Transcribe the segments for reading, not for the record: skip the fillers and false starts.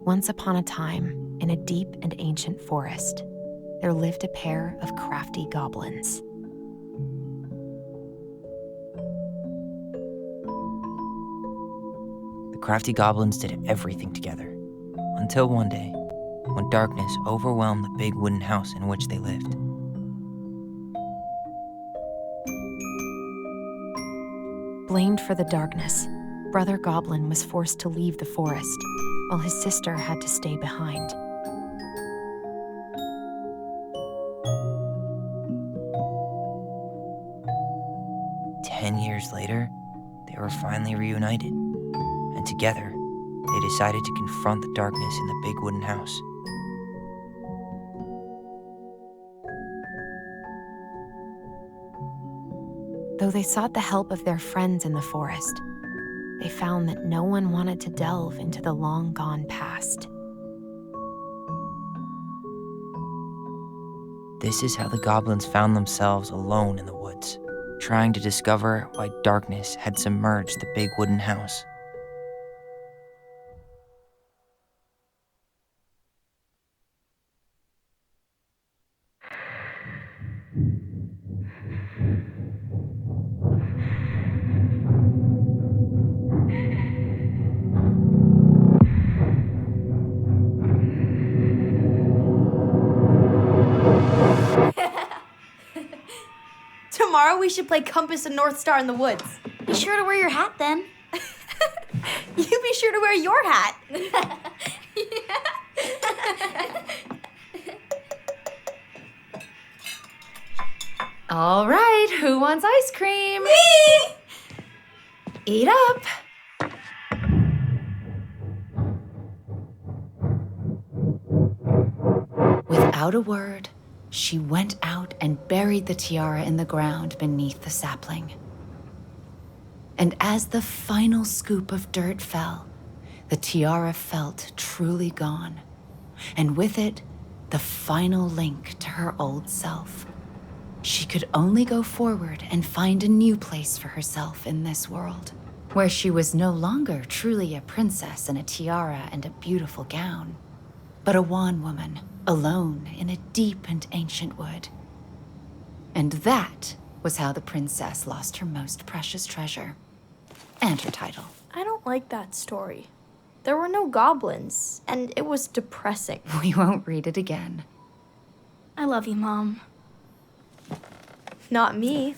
Once upon a time, in a deep and ancient forest, there lived a pair of crafty goblins. The crafty goblins did everything together, until one day, when darkness overwhelmed the big wooden house in which they lived. Blamed for the darkness, Brother Goblin was forced to leave the forest, while his sister had to stay behind. Ten years later, they were finally reunited, and together, they decided to confront the darkness in the big wooden house. Though they sought the help of their friends in the forest, they found that no one wanted to delve into the long-gone past. This is how the goblins found themselves alone in the woods, trying to discover why darkness had submerged the big wooden house. Tomorrow we should play Compass and North Star in the woods. Be sure to wear your hat then. You be sure to wear your hat. All right, who wants ice cream? Me! Eat up. Without a word, she went out and buried the tiara in the ground beneath the sapling. And as the final scoop of dirt fell, the tiara felt truly gone, and with it, the final link to her old self. She could only go forward and find a new place for herself in this world, where she was no longer truly a princess in a tiara and a beautiful gown, but a wan woman, alone in a deep and ancient wood. And that was how the princess lost her most precious treasure, and her title. I don't like that story. There were no goblins, and it was depressing. We won't read it again. I love you, Mom. Not me.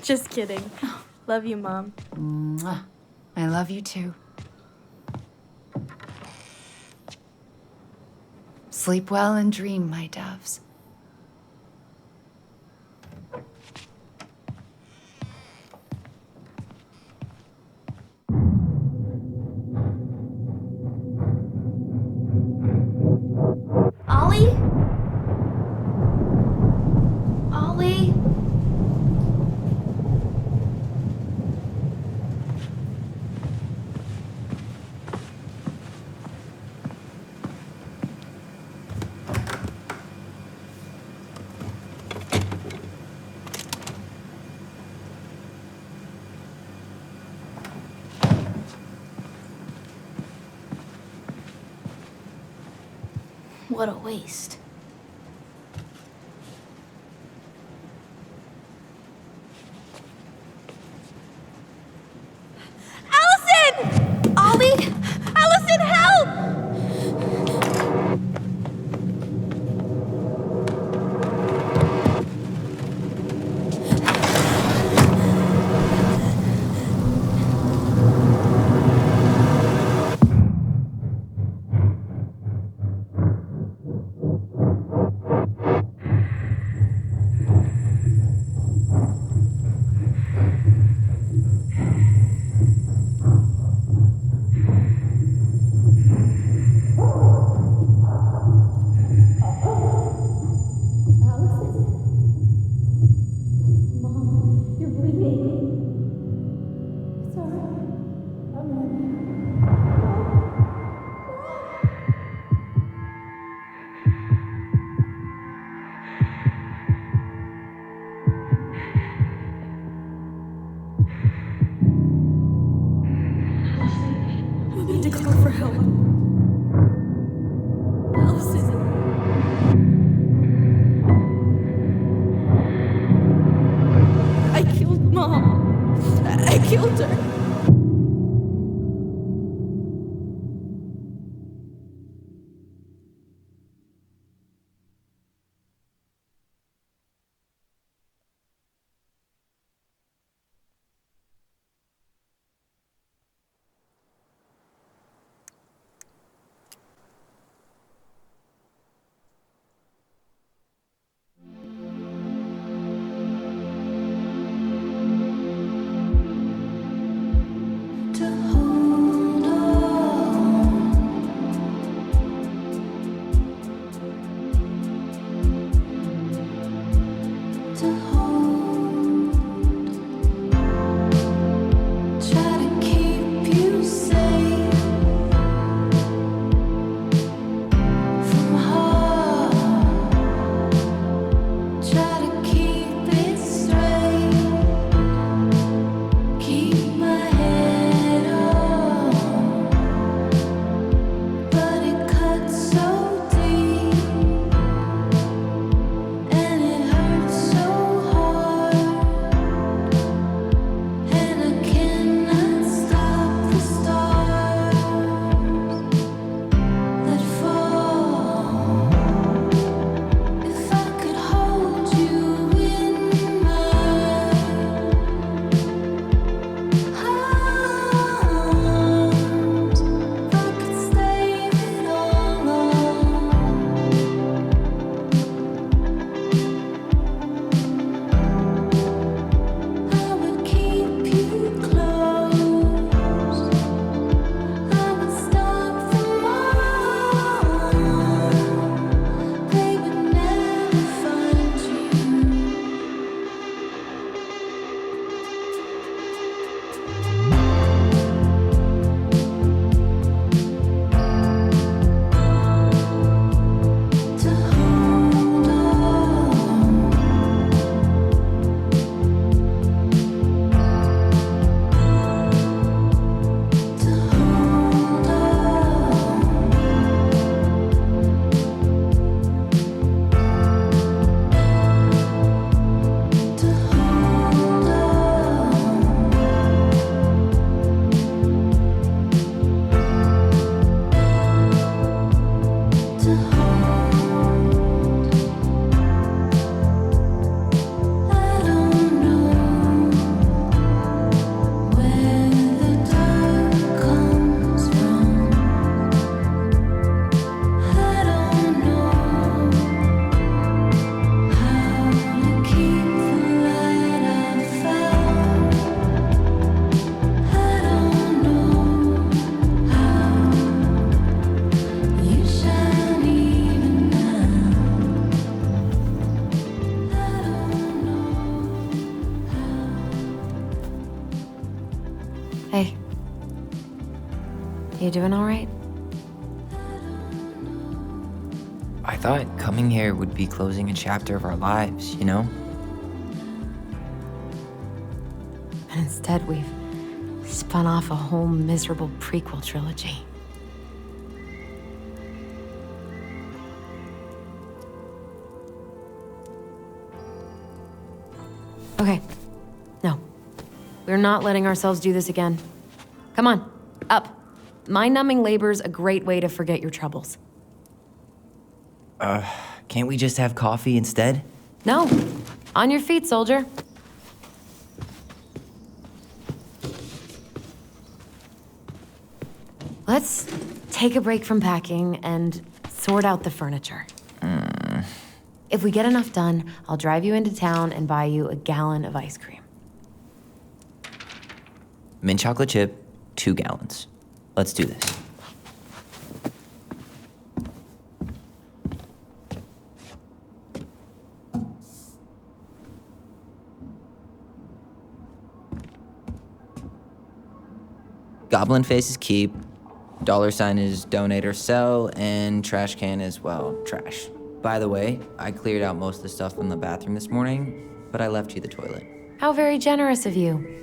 Just kidding. Love you, Mom. Mwah. I love you too. Sleep well and dream, my doves. Ollie? Ollie? What a waste. Allison! Ollie! Allison, help! I need to call for help. killed her. Hey. You doing all right? I thought coming here would be closing a chapter of our lives, you know? And instead, we've spun off a whole miserable prequel trilogy. Okay. No. We're not letting ourselves do this again. Come on, up. Mind-numbing labor's a great way to forget your troubles. Can't we just have coffee instead? No. On your feet, soldier. Let's take a break from packing and sort out the furniture. If we get enough done, I'll drive you into town and buy you a gallon of ice cream. Mint chocolate chip, 2 gallons. Let's do this. Goblin face is keep, $ is donate or sell, and trash can is, well, trash. By the way, I cleared out most of the stuff from the bathroom this morning, but I left you the toilet. How very generous of you.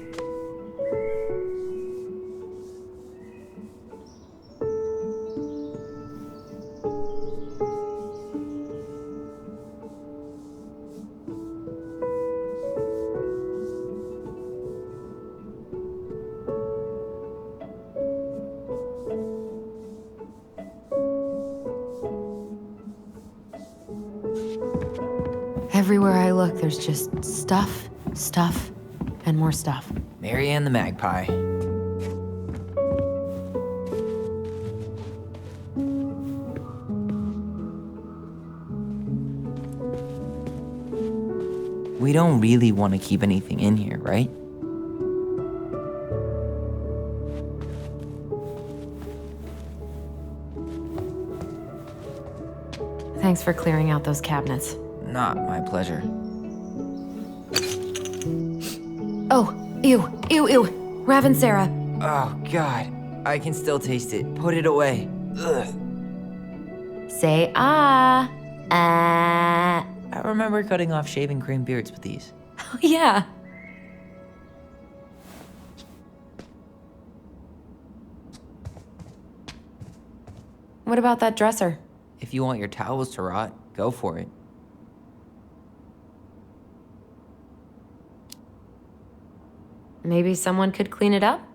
Everywhere I look, there's just stuff, stuff, and more stuff. Marianne the Magpie. We don't really want to keep anything in here, right? Thanks for clearing out those cabinets. Not my pleasure. Oh, ew, ew, ew. Rav and Sarah. Oh, God. I can still taste it. Put it away. Ugh. Say ah. Ah. I remember cutting off shaving cream beards with these. Oh, yeah. What about that dresser? If you want your towels to rot, go for it. Maybe someone could clean it up?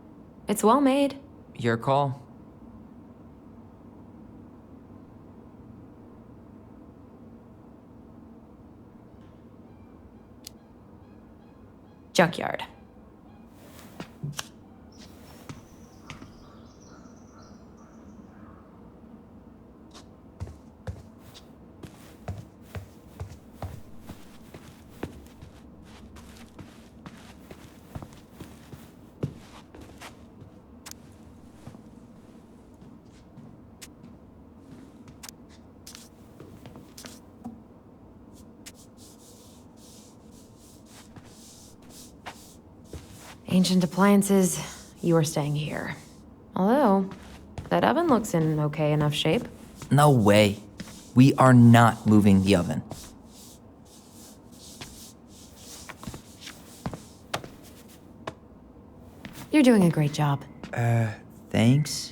It's well made. Your call. Junkyard. Ancient appliances, you are staying here. Although, that oven looks in okay enough shape. No way. We are not moving the oven. You're doing a great job. Thanks.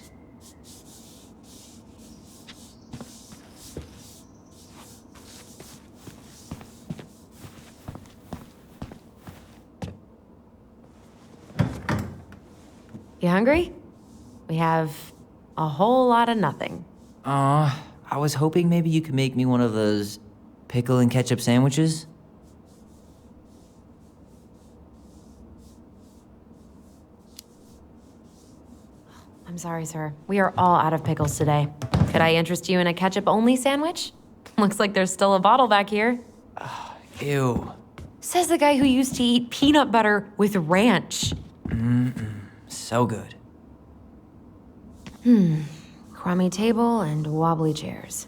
You hungry? We have a whole lot of nothing. I was hoping maybe you could make me one of those pickle and ketchup sandwiches. I'm sorry, sir. We are all out of pickles today. Could I interest you in a ketchup-only sandwich? Looks like there's still a bottle back here. Ew. Says the guy who used to eat peanut butter with ranch. So good. Crummy table and wobbly chairs.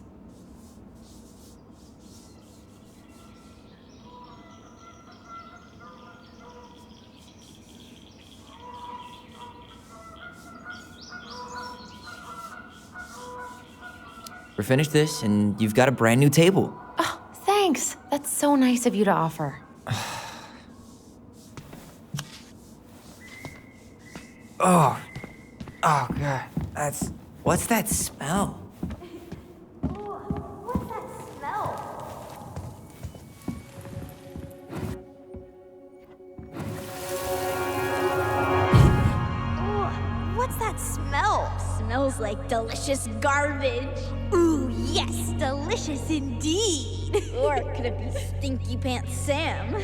We're finished this, and you've got a brand new table. Oh, thanks. That's so nice of you to offer. Oh, God. What's that smell? What's that smell? What's that smell? Smells like delicious garbage. Ooh, yes, delicious indeed. Or could it be Stinky Pants Sam?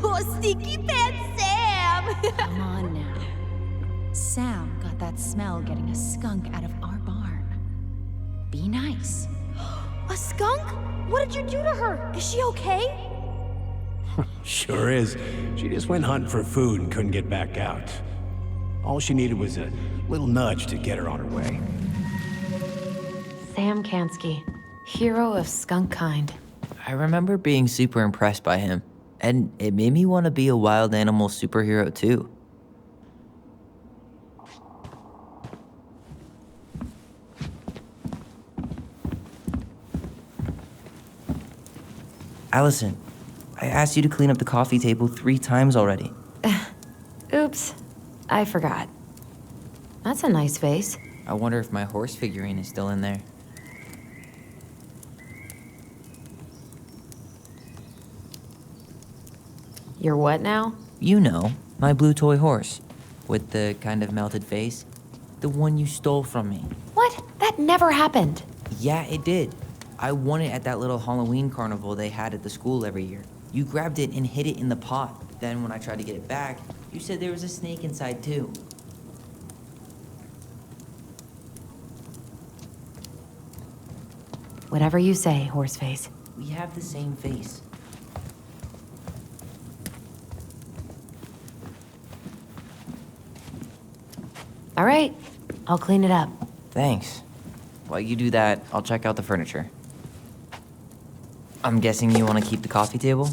Oh, Stinky Pants Sam! Come on now. Sam got that smell getting a skunk out of our barn. Be nice. A skunk? What did you do to her? Is she okay? Sure is. She just went hunting for food and couldn't get back out. All she needed was a little nudge to get her on her way. Sam Kansky, hero of skunk kind. I remember being super impressed by him, and it made me want to be a wild animal superhero too. Allison, I asked you to clean up the coffee table 3 times already. Oops, I forgot. That's a nice vase. I wonder if my horse figurine is still in there. You're what now? You know, my blue toy horse. With the kind of melted face. The one you stole from me. What? That never happened. Yeah, it did. I won it at that little Halloween carnival they had at the school every year. You grabbed it and hid it in the pot. Then when I tried to get it back, you said there was a snake inside too. Whatever you say, Horseface. We have the same face. All right, I'll clean it up. Thanks. While you do that, I'll check out the furniture. I'm guessing you want to keep the coffee table?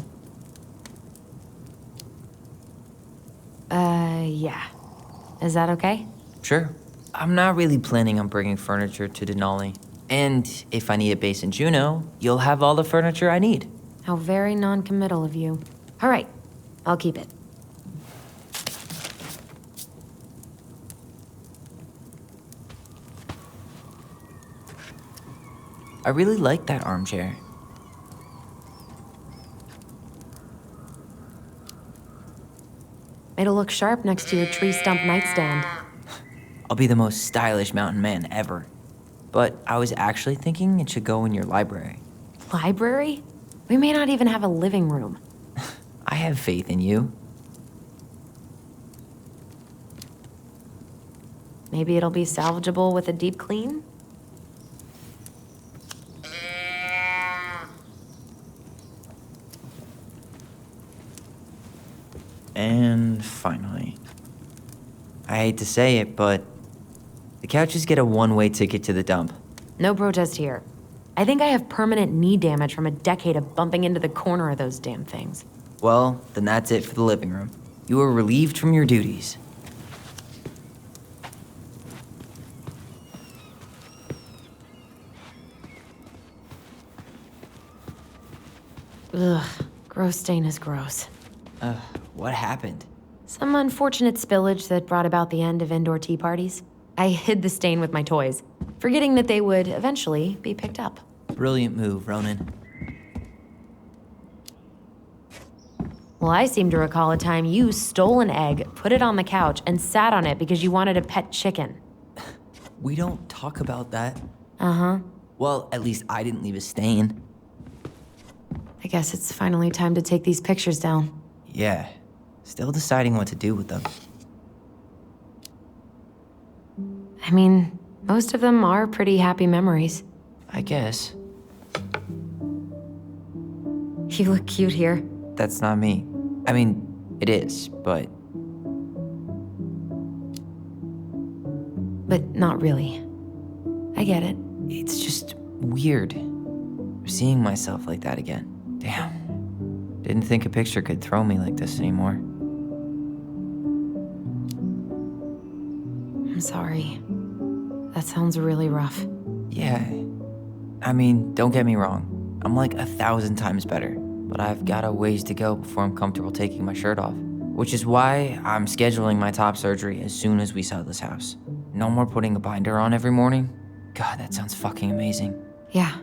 Yeah. Is that okay? Sure. I'm not really planning on bringing furniture to Denali. And if I need a base in Juneau, you'll have all the furniture I need. How very non-committal of you. All right, I'll keep it. I really like that armchair. It'll look sharp next to your tree stump nightstand. I'll be the most stylish mountain man ever. But I was actually thinking it should go in your library. Library? We may not even have a living room. I have faith in you. Maybe it'll be salvageable with a deep clean? And finally, I hate to say it, but the couches get a one-way ticket to the dump. No protest here. I think I have permanent knee damage from a decade of bumping into the corner of those damn things. Well, then that's it for the living room. You are relieved from your duties. Ugh, gross stain is gross. What happened? Some unfortunate spillage that brought about the end of indoor tea parties. I hid the stain with my toys, forgetting that they would eventually be picked up. Brilliant move, Ronan. Well, I seem to recall a time you stole an egg, put it on the couch, and sat on it because you wanted a pet chicken. We don't talk about that. Uh-huh. Well, at least I didn't leave a stain. I guess it's finally time to take these pictures down. Yeah. Still deciding what to do with them. I mean, most of them are pretty happy memories. I guess. You look cute here. That's not me. I mean, it is, but But not really. I get it. it's just weird. Seeing myself like that again. Damn. Didn't think a picture could throw me like this anymore. I'm sorry. That sounds really rough. Yeah. I mean, don't get me wrong. I'm like 1,000 times better. But I've got a ways to go before I'm comfortable taking my shirt off. Which is why I'm scheduling my top surgery as soon as we sell this house. No more putting a binder on every morning. God, that sounds fucking amazing. Yeah,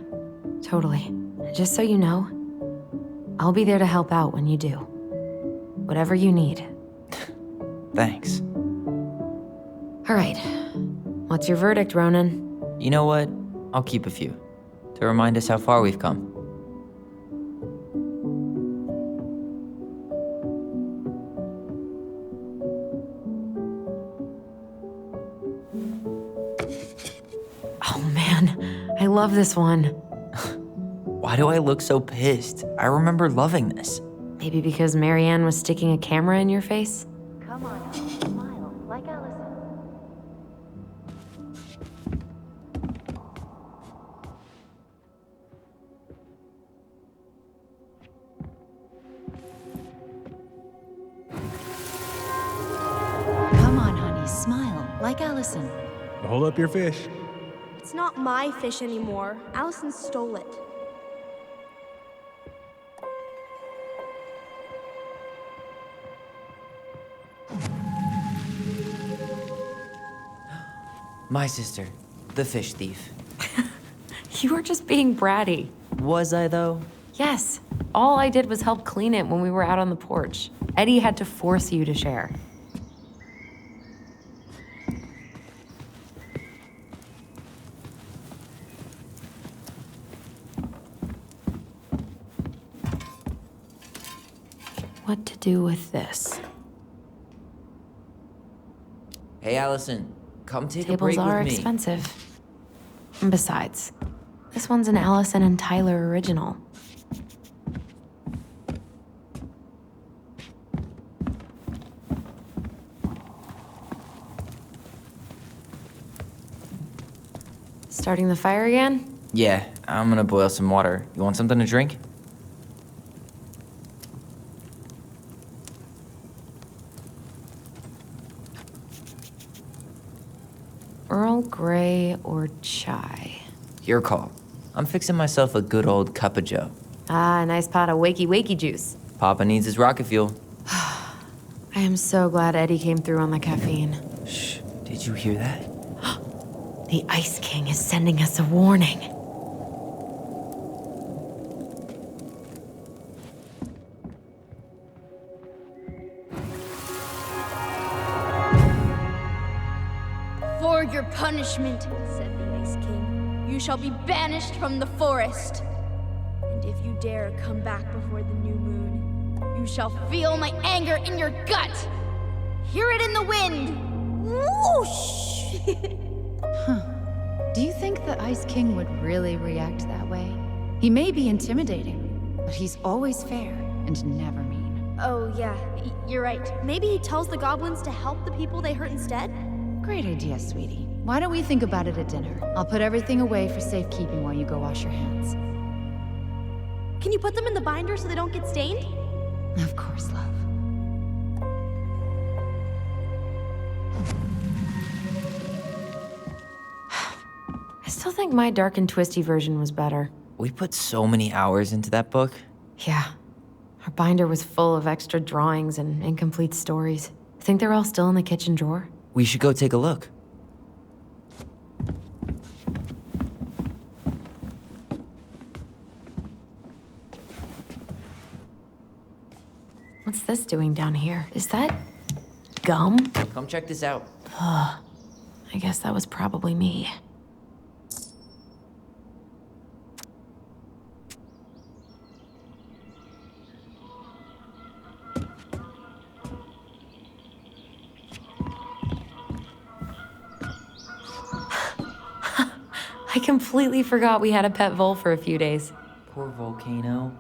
totally. Just so you know, I'll be there to help out when you do. Whatever you need. Thanks. All right. What's your verdict, Ronan? You know what? I'll keep a few. To remind us how far we've come. Oh man, I love this one. Why do I look so pissed? I remember loving this. Maybe because Marianne was sticking a camera in your face? Come on, smile like Allison. Come on, honey, smile like Allison. Hold up your fish. It's not my fish anymore. Allison stole it. My sister, the fish thief. You were just being bratty. Was I though? Yes, all I did was help clean it when we were out on the porch. Eddie had to force you to share. what to do with this. Hey, Allison, come take a Tables break are with me. expensive. And besides, this one's an Allison and Tyler original. Starting the fire again? Yeah, I'm gonna boil some water. You want something to drink? Earl Grey or chai? Your call. I'm fixing myself a good old cup of joe. Ah, a nice pot of wakey juice. Papa needs his rocket fuel. I am so glad Eddie came through on the caffeine. Shh, did you hear that? The Ice King is sending us a warning. For your punishment, said the Ice King, you shall be banished from the forest. And if you dare come back before the new moon, you shall feel my anger in your gut. Hear it in the wind. Whoosh! Do you think the Ice King would really react that way? He may be intimidating, but he's always fair and never mean. Oh, yeah, you're right. Maybe he tells the goblins to help the people they hurt instead? Great idea, sweetie. Why don't we think about it at dinner? I'll put everything away for safekeeping while you go wash your hands. Can you put them in the binder so they don't get stained? Of course, love. I still think my dark and twisty version was better. We put so many hours into that book. Yeah. Our binder was full of extra drawings and incomplete stories. Think they're all still in the kitchen drawer? We should go take a look. What's this doing down here? Is that gum? Come check this out. I guess that was probably me. I completely forgot we had a pet vole for a few days. Poor Volcano.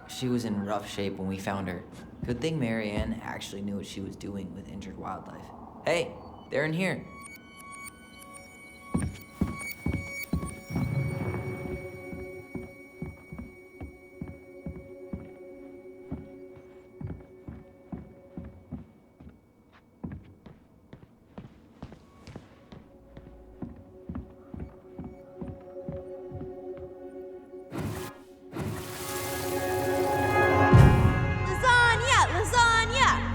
She was in rough shape when we found her. Good thing Marianne actually knew what she was doing with injured wildlife. Hey, they're in here.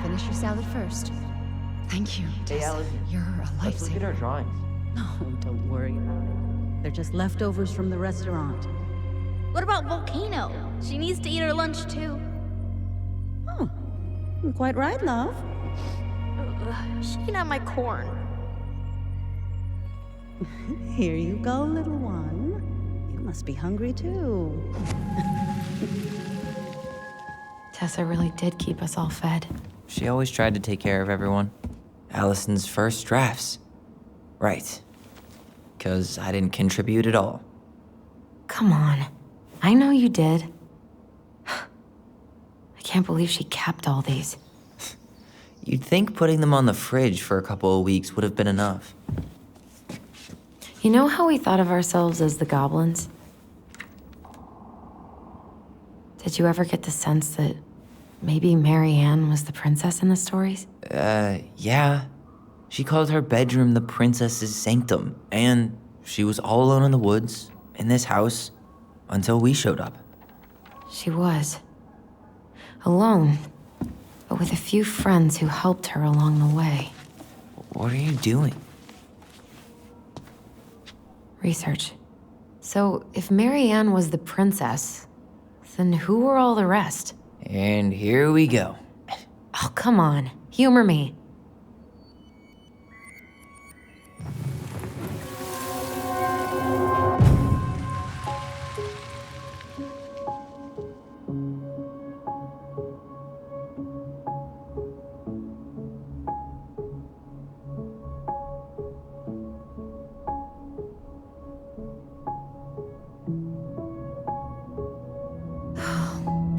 Finish your salad first. Thank you, Hey, Tessa. Allison. You're a Let's look at our lifesaver. drawings. Oh, don't worry about it. They're just leftovers from the restaurant. What about Volcano? She needs to eat her lunch too. Oh, quite right, love. She can have my corn. Here you go, little one. You must be hungry too. Tessa really did keep us all fed. She always tried to take care of everyone. Allison's first drafts. Right. 'Cause I didn't contribute at all. Come on. I know you did. I can't believe she kept all these. You'd think putting them on the fridge for a couple of weeks would have been enough. You know how we thought of ourselves as the goblins? Did you ever get the sense that maybe Marianne was the princess in the stories? Yeah. She called her bedroom the princess's sanctum, and she was all alone in the woods, in this house, until we showed up. She was. Alone, but with a few friends who helped her along the way. What are you doing? Research. So, if Marianne was the princess, then who were all the rest? And here we go. Oh, come on. Humor me.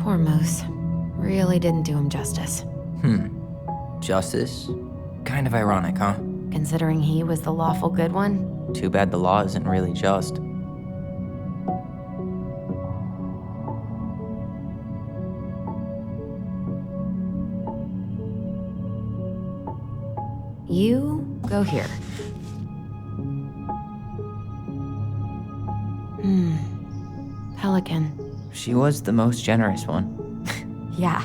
Poor Moose. Really didn't do him justice. Justice? Kind of ironic, huh? Considering he was the lawful good one. Too bad the law isn't really just. You go here. Pelican. She was the most generous one. Yeah,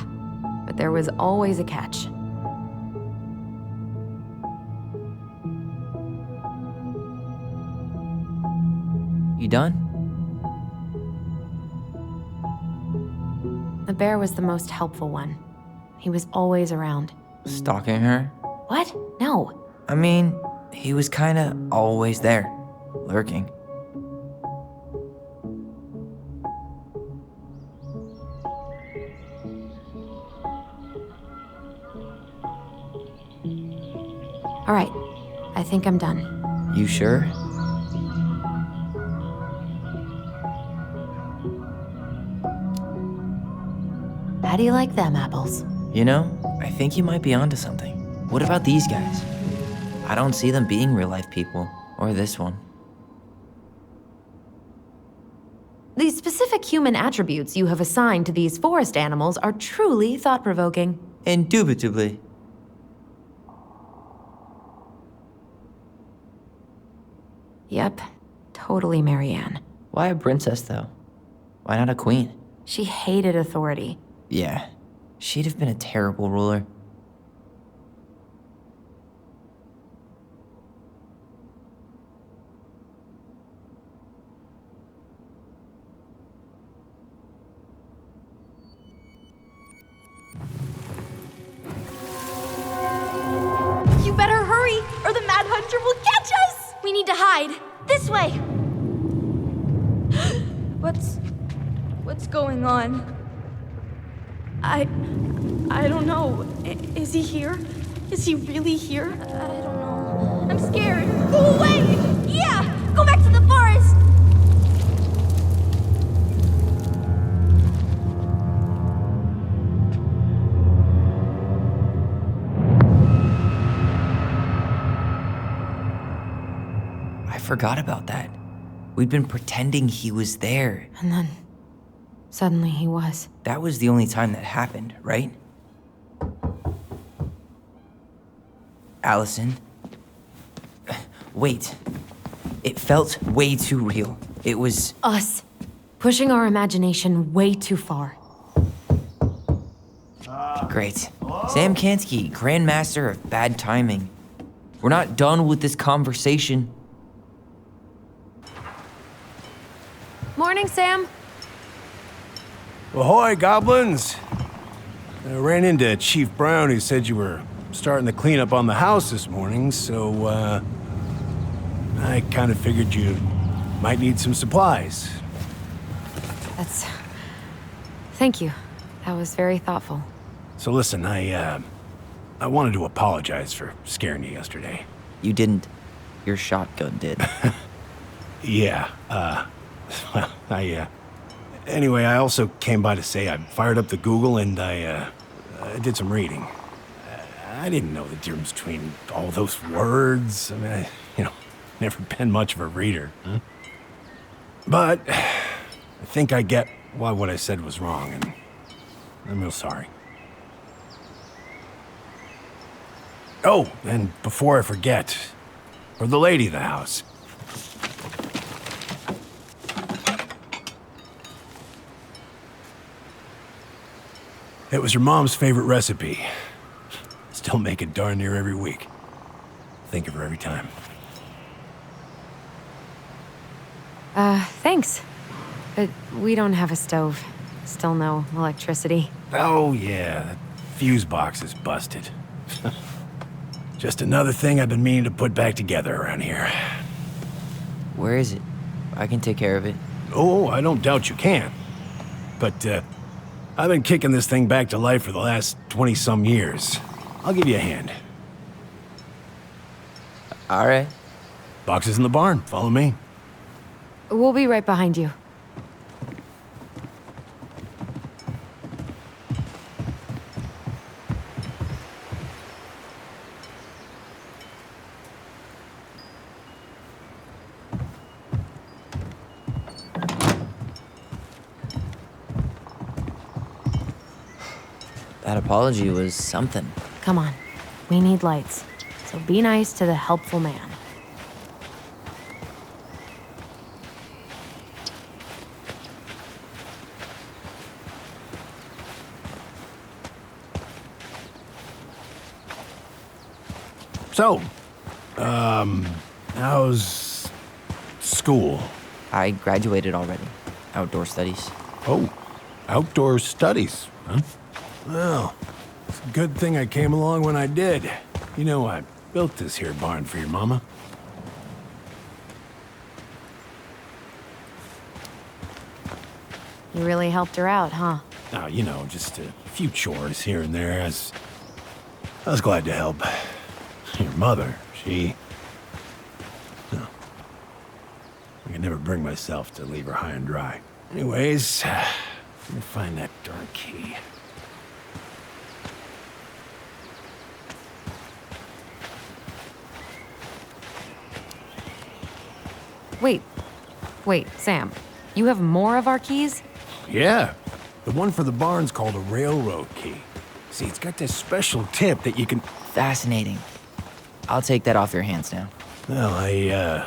but there was always a catch. You done? The bear was the most helpful one. He was always around. Stalking her? What? No. I mean, he was kinda always there, lurking. All right, I think I'm done. You sure? How do you like them apples? You know, I think you might be onto something. What about these guys? I don't see them being real-life people, or this one. The specific human attributes you have assigned to these forest animals are truly thought-provoking. Indubitably. Yep, totally Marianne. Why a princess, though? Why not a queen? She hated authority. Yeah, she'd have been a terrible ruler. You better hurry, or the Mad Hunter will catch us! We need to hide. This way! What's going on? I don't know. Is he here? Is he really here? I don't know. I'm scared. Go away! Yeah! Go back to the forest! I forgot about that. We'd been pretending he was there. And then, suddenly he was. That was the only time that happened, right? Allison? Wait. It felt way too real. It was... Us. Pushing our imagination way too far. Great. Sam Kansky, Grandmaster of Bad Timing. We're not done with this conversation. Morning, Sam. Ahoy, goblins! I ran into Chief Brown, who said you were starting the cleanup on the house this morning, so, I kind of figured you might need some supplies. Thank you. That was very thoughtful. So listen, I wanted to apologize for scaring you yesterday. You didn't. Your shotgun did. Yeah, well, anyway, I also came by to say I fired up the Google and I did some reading. I didn't know the difference between all those words. I mean, never been much of a reader. Huh? But I think I get why what I said was wrong, and I'm real sorry. Oh, and before I forget, for the lady of the house. It was your mom's favorite recipe. Still make it darn near every week. Think of her every time. Thanks. But we don't have a stove. Still no electricity. Oh, yeah, that fuse box is busted. Just another thing I've been meaning to put back together around here. Where is it? I can take care of it. Oh, I don't doubt you can. But, I've been kicking this thing back to life for the last 20-some years. I'll give you a hand. All right. Box is in the barn. Follow me. We'll be right behind you. That apology was something. Come on. We need lights. So be nice to the helpful man. So, how's school? I graduated already. Outdoor studies. Oh, outdoor studies, huh? Well, it's a good thing I came along when I did. You know, I built this here barn for your mama. You really helped her out, huh? Now, you know, just a few chores here and there. I was glad to help. Your mother, she... No. I could never bring myself to leave her high and dry. Anyways, let me find that darn key. Wait, Sam. You have more of our keys? Yeah, the one for the barn's called a railroad key. See, it's got this special tip that you can... Fascinating. I'll take that off your hands now. Well, I,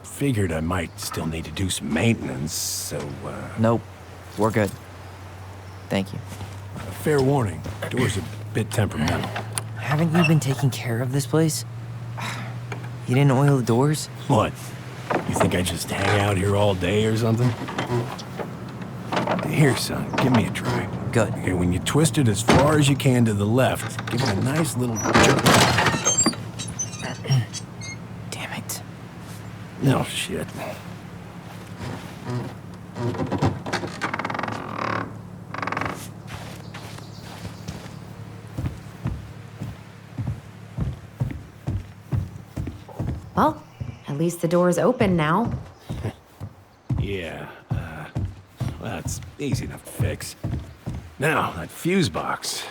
figured I might still need to do some maintenance, so, Nope. We're good. Thank you. fair warning, door's a bit temperamental. Haven't you been taking care of this place? You didn't oil the doors? What? You think I just hang out here all day or something? Here, son, give me a try. Good. Okay, when you twist it as far as you can to the left, give it a nice little jerk. Damn it. No shit. Well, at least the door's open now. Yeah, that's easy enough to fix. Now, that fuse box.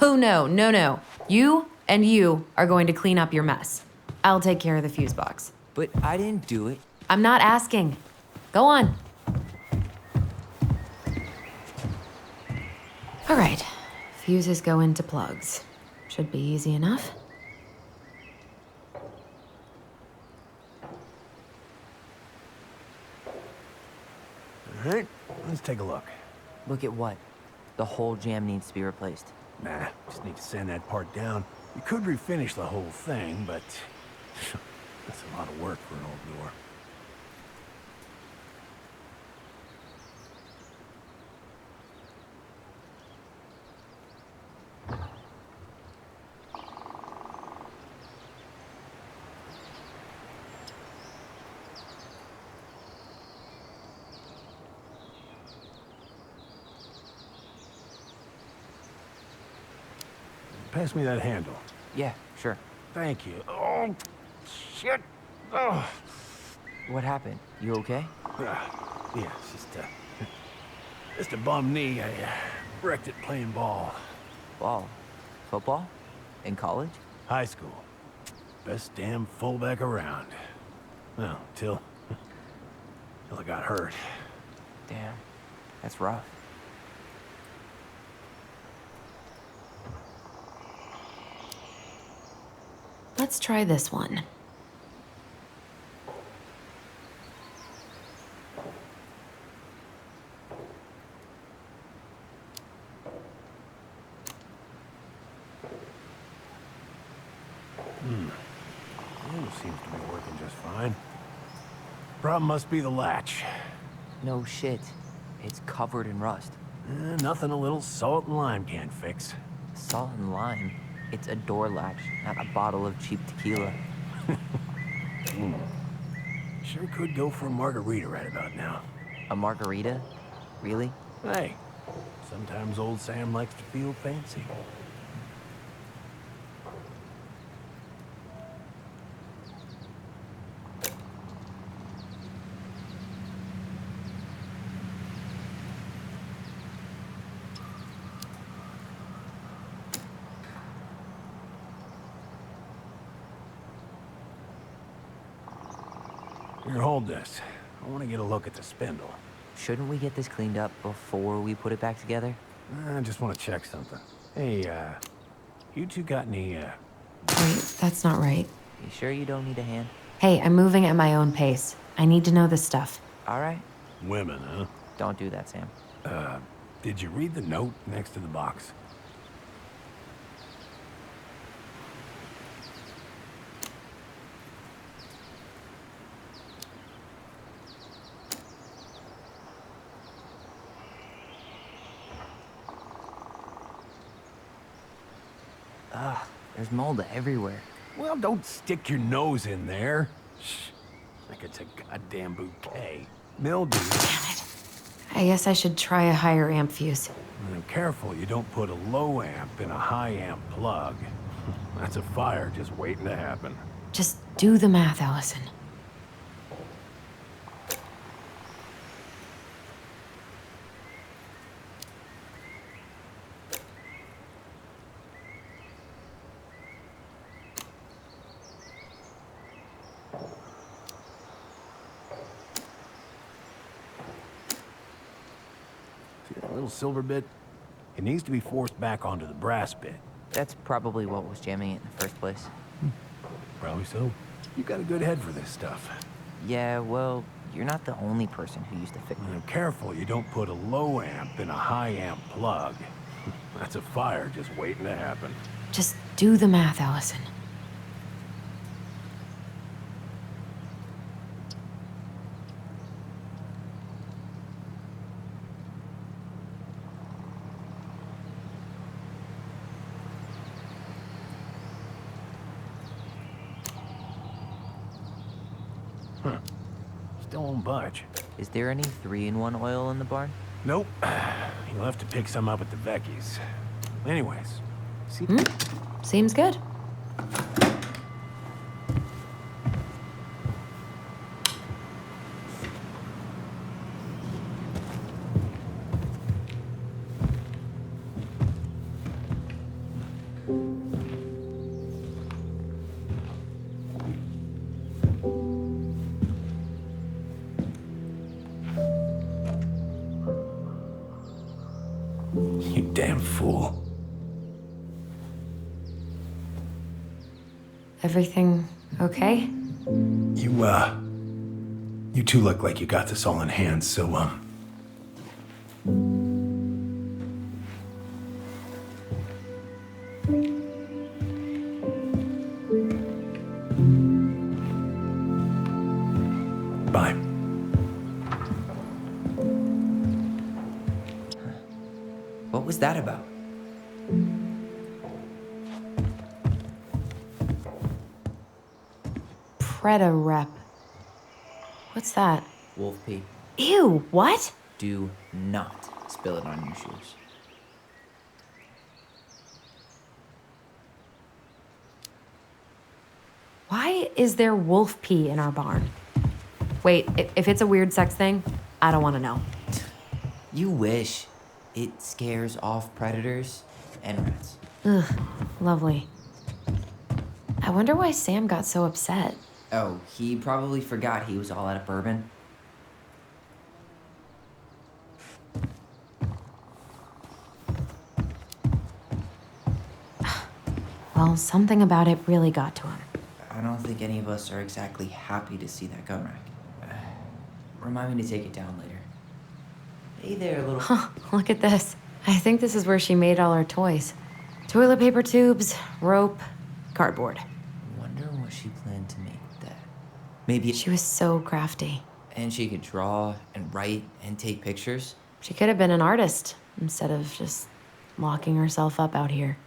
Oh, no. You and you are going to clean up your mess. I'll take care of the fuse box. But I didn't do it. I'm not asking. Go on. All right. Fuses go into plugs. Should be easy enough. All right, let's take a look. Look at what? The whole jam needs to be replaced. Nah, just need to sand that part down. You could refinish the whole thing, but that's a lot of work for an old door. Pass me that handle. Yeah, sure. Thank you. Oh, shit. Oh. What happened? You okay? Yeah, it's just a bum knee. I wrecked it playing ball. Ball? Football? In college? High school. Best damn fullback around. Well, till I got hurt. Damn. That's rough. Let's try this one. Seems to be working just fine. Problem must be the latch. No shit. It's covered in rust. Nothing a little salt and lime can't fix. Salt and lime? It's a door latch, not a bottle of cheap tequila. Sure could go for a margarita right about now. A margarita? Really? Hey, sometimes old Sam likes to feel fancy. Here, hold this. I want to get a look at the spindle. Shouldn't we get this cleaned up before we put it back together? I just want to check something. Hey, you two got any, Wait, that's not right. You sure you don't need a hand? Hey, I'm moving at my own pace. I need to know this stuff. All right. women, huh? Don't do that, Sam. Did you read the note next to the box? Ugh, there's mold everywhere. Well, don't stick your nose in there. Shh. Like it's a goddamn bouquet. Mildew. I guess I should try a higher amp fuse. Careful you don't put a low amp in a high amp plug. That's a fire just waiting to happen. Just do the math, Allison. See that little silver bit? It needs to be forced back onto the brass bit. That's probably what was jamming it in the first place. Probably so. You got a good head for this stuff. Yeah, well, you're not the only person who used to fix it. Careful you don't put a low amp in a high amp plug. That's a fire just waiting to happen. Just do the math, Allison. Still won't budge. Is there any 3-in-1 oil in the barn? Nope. You'll have to pick some up at the Vecchi's. Anyways, see? Seems good. You damn fool. Everything okay? You two look like you got this all in hand, so, bye. What was that about? Preda rep. What's that? Wolf pee. Ew, what? Do not spill it on your shoes. Why is there wolf pee in our barn? Wait, if it's a weird sex thing, I don't want to know. You wish. It scares off predators and rats. Ugh, lovely. I wonder why Sam got so upset. Oh, he probably forgot he was all out of bourbon. Well, something about it really got to him. I don't think any of us are exactly happy to see that gun rack. Remind me to take it down later. Hey there, little... Huh, look at this. I think this is where she made all her toys. Toilet paper tubes, rope, cardboard. Wonder what she planned to make with that. Maybe... She was so crafty. And she could draw and write and take pictures. She could have been an artist instead of just locking herself up out here.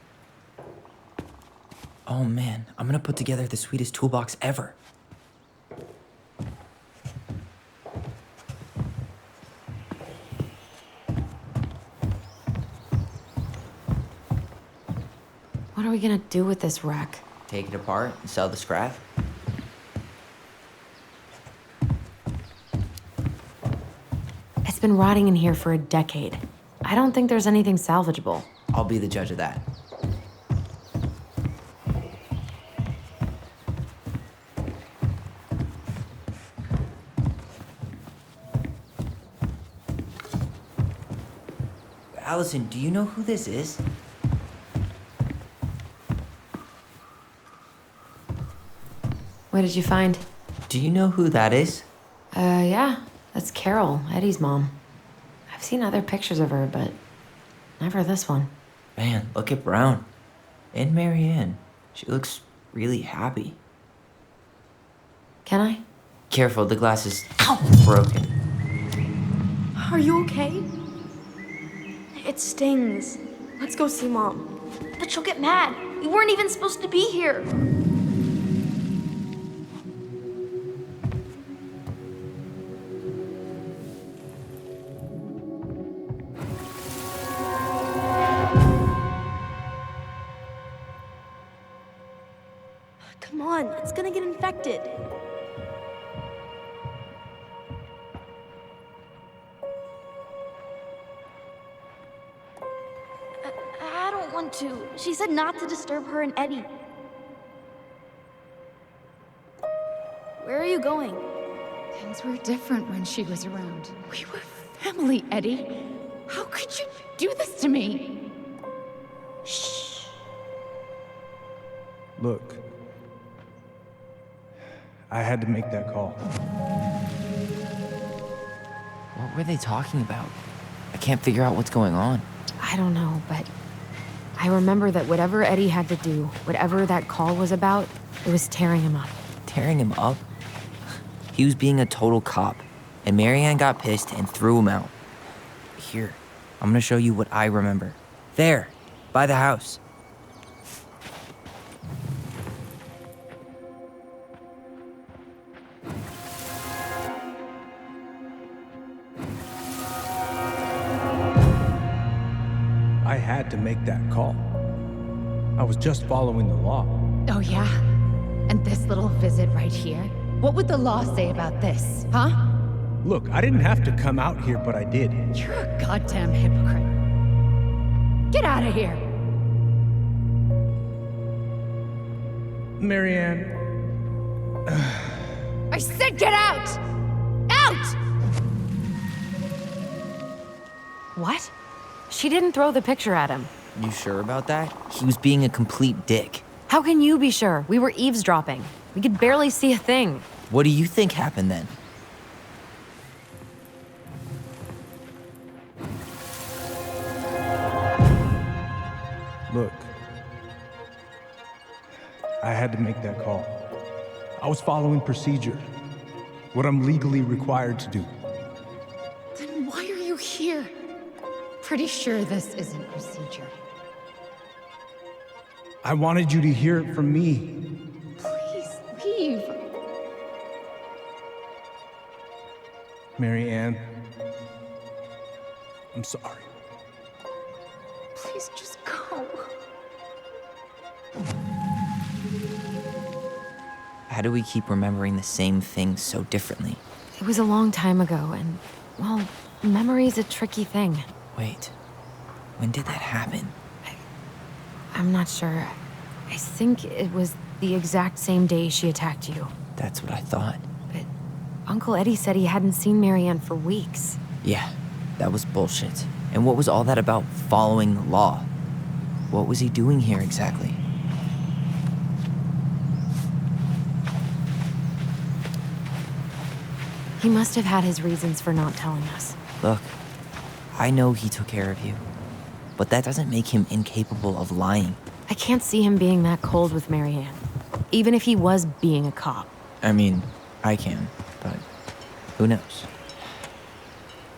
Oh man, I'm gonna put together the sweetest toolbox ever. What are we gonna do with this wreck? Take it apart and sell the scrap. It's been rotting in here for a decade. I don't think there's anything salvageable. I'll be the judge of that. Allison, do you know who this is? What did you find? Do you know who that is? Yeah. That's Carol, Eddie's mom. I've seen other pictures of her, but never this one. Man, look at Brown. And Marianne. She looks really happy. Can I? Careful, the glass is broken. Are you okay? It stings. Let's go see Mom. But she'll get mad. We weren't even supposed to be here. Come on, it's gonna get infected. I don't want to. She said not to disturb her and Eddie. Where are you going? Things were different when she was around. We were family, Eddie. How could you do this to me? Shh. Look, I had to make that call. What were they talking about? I can't figure out what's going on. I don't know, but I remember that whatever Eddie had to do, whatever that call was about, it was tearing him up. Tearing him up? He was being a total cop, and Marianne got pissed and threw him out. Here, I'm gonna show you what I remember. There, by the house. I had to make that call. I was just following the law. Oh, yeah? And this little visit right here? What would the law say about this, huh? Look, I didn't have to come out here, but I did. You're a goddamn hypocrite. Get out of here! Marianne, I said get out! Out! What? She didn't throw the picture at him. You sure about that? He was being a complete dick. How can you be sure? We were eavesdropping. We could barely see a thing. What do you think happened then? look. I had to make that call. I was following procedure. What I'm legally required to do. Then why are you here? Pretty sure this isn't procedure. I wanted you to hear it from me. Please leave. Marianne, I'm sorry. Please just go. How do we keep remembering the same thing so differently? It was a long time ago, and, well, memory's a tricky thing. Wait, when did that happen? I'm not sure. I think it was the exact same day she attacked you. That's what I thought. But Uncle Eddie said he hadn't seen Marianne for weeks. Yeah, that was bullshit. And what was all that about following the law? What was he doing here exactly? He must have had his reasons for not telling us. Look, I know he took care of you, but that doesn't make him incapable of lying. I can't see him being that cold with Marianne, even if he was being a cop. I mean, I can, but who knows?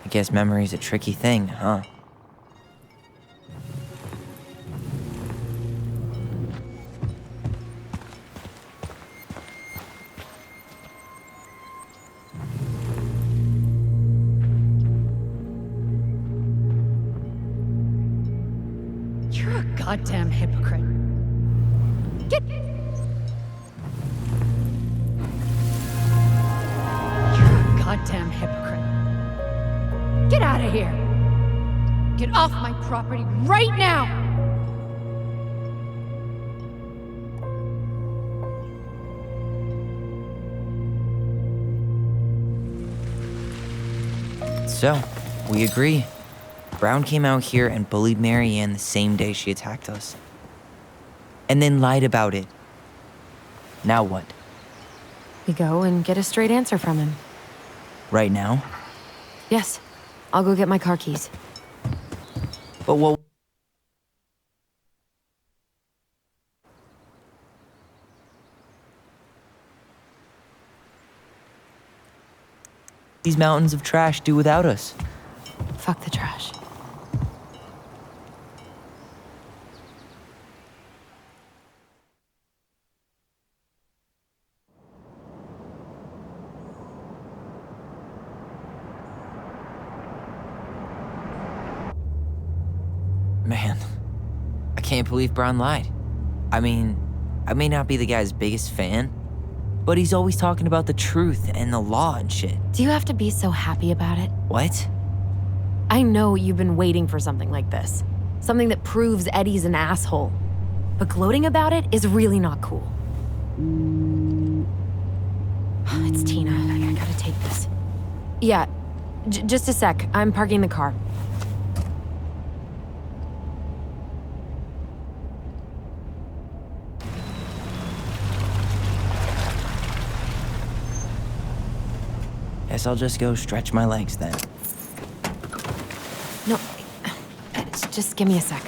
I guess memory's a tricky thing, huh? You're a goddamn hypocrite. Get... You're a goddamn hypocrite. Get out of here. Get off my property right now. So, we agree. Brown came out here and bullied Marianne the same day she attacked us. And then lied about it. Now what? We go and get a straight answer from him. Right now? Yes. I'll go get my car keys. But what? These mountains of trash do without us. Fuck the trash. Man, I can't believe Brown lied. I mean, I may not be the guy's biggest fan, but he's always talking about the truth and the law and shit. Do you have to be so happy about it? What? I know you've been waiting for something like this. Something that proves Eddie's an asshole. But gloating about it is really not cool. It's Tina. I gotta take this. Yeah, just a sec. I'm parking the car. Guess I'll just go stretch my legs then. No, just give me a sec.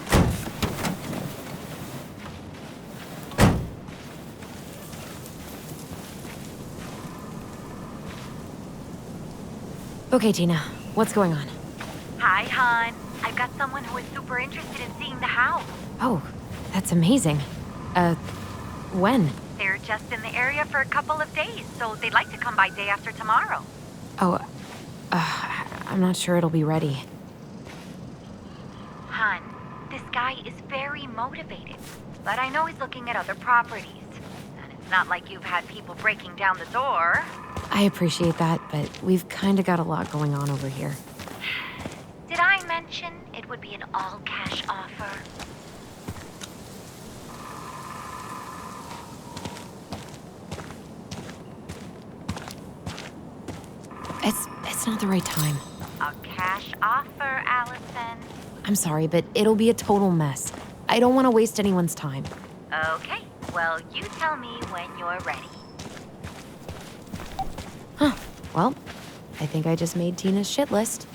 Okay, Tina, what's going on? Hi, hon. I've got someone who is super interested in seeing the house. Oh, that's amazing. When? They're just in the area for a couple of days, so they'd like to come by day after tomorrow. Oh, I'm not sure it'll be ready. Hon, this guy is very motivated, but I know he's looking at other properties. And it's not like you've had people breaking down the door. I appreciate that, but we've kind of got a lot going on over here. Did I mention it would be an all-cash offer? It's not the right time. A cash offer, Allison. I'm sorry, but it'll be a total mess. I don't want to waste anyone's time. Okay, well, you tell me when you're ready. Huh. Well, I think I just made Tina's shit list.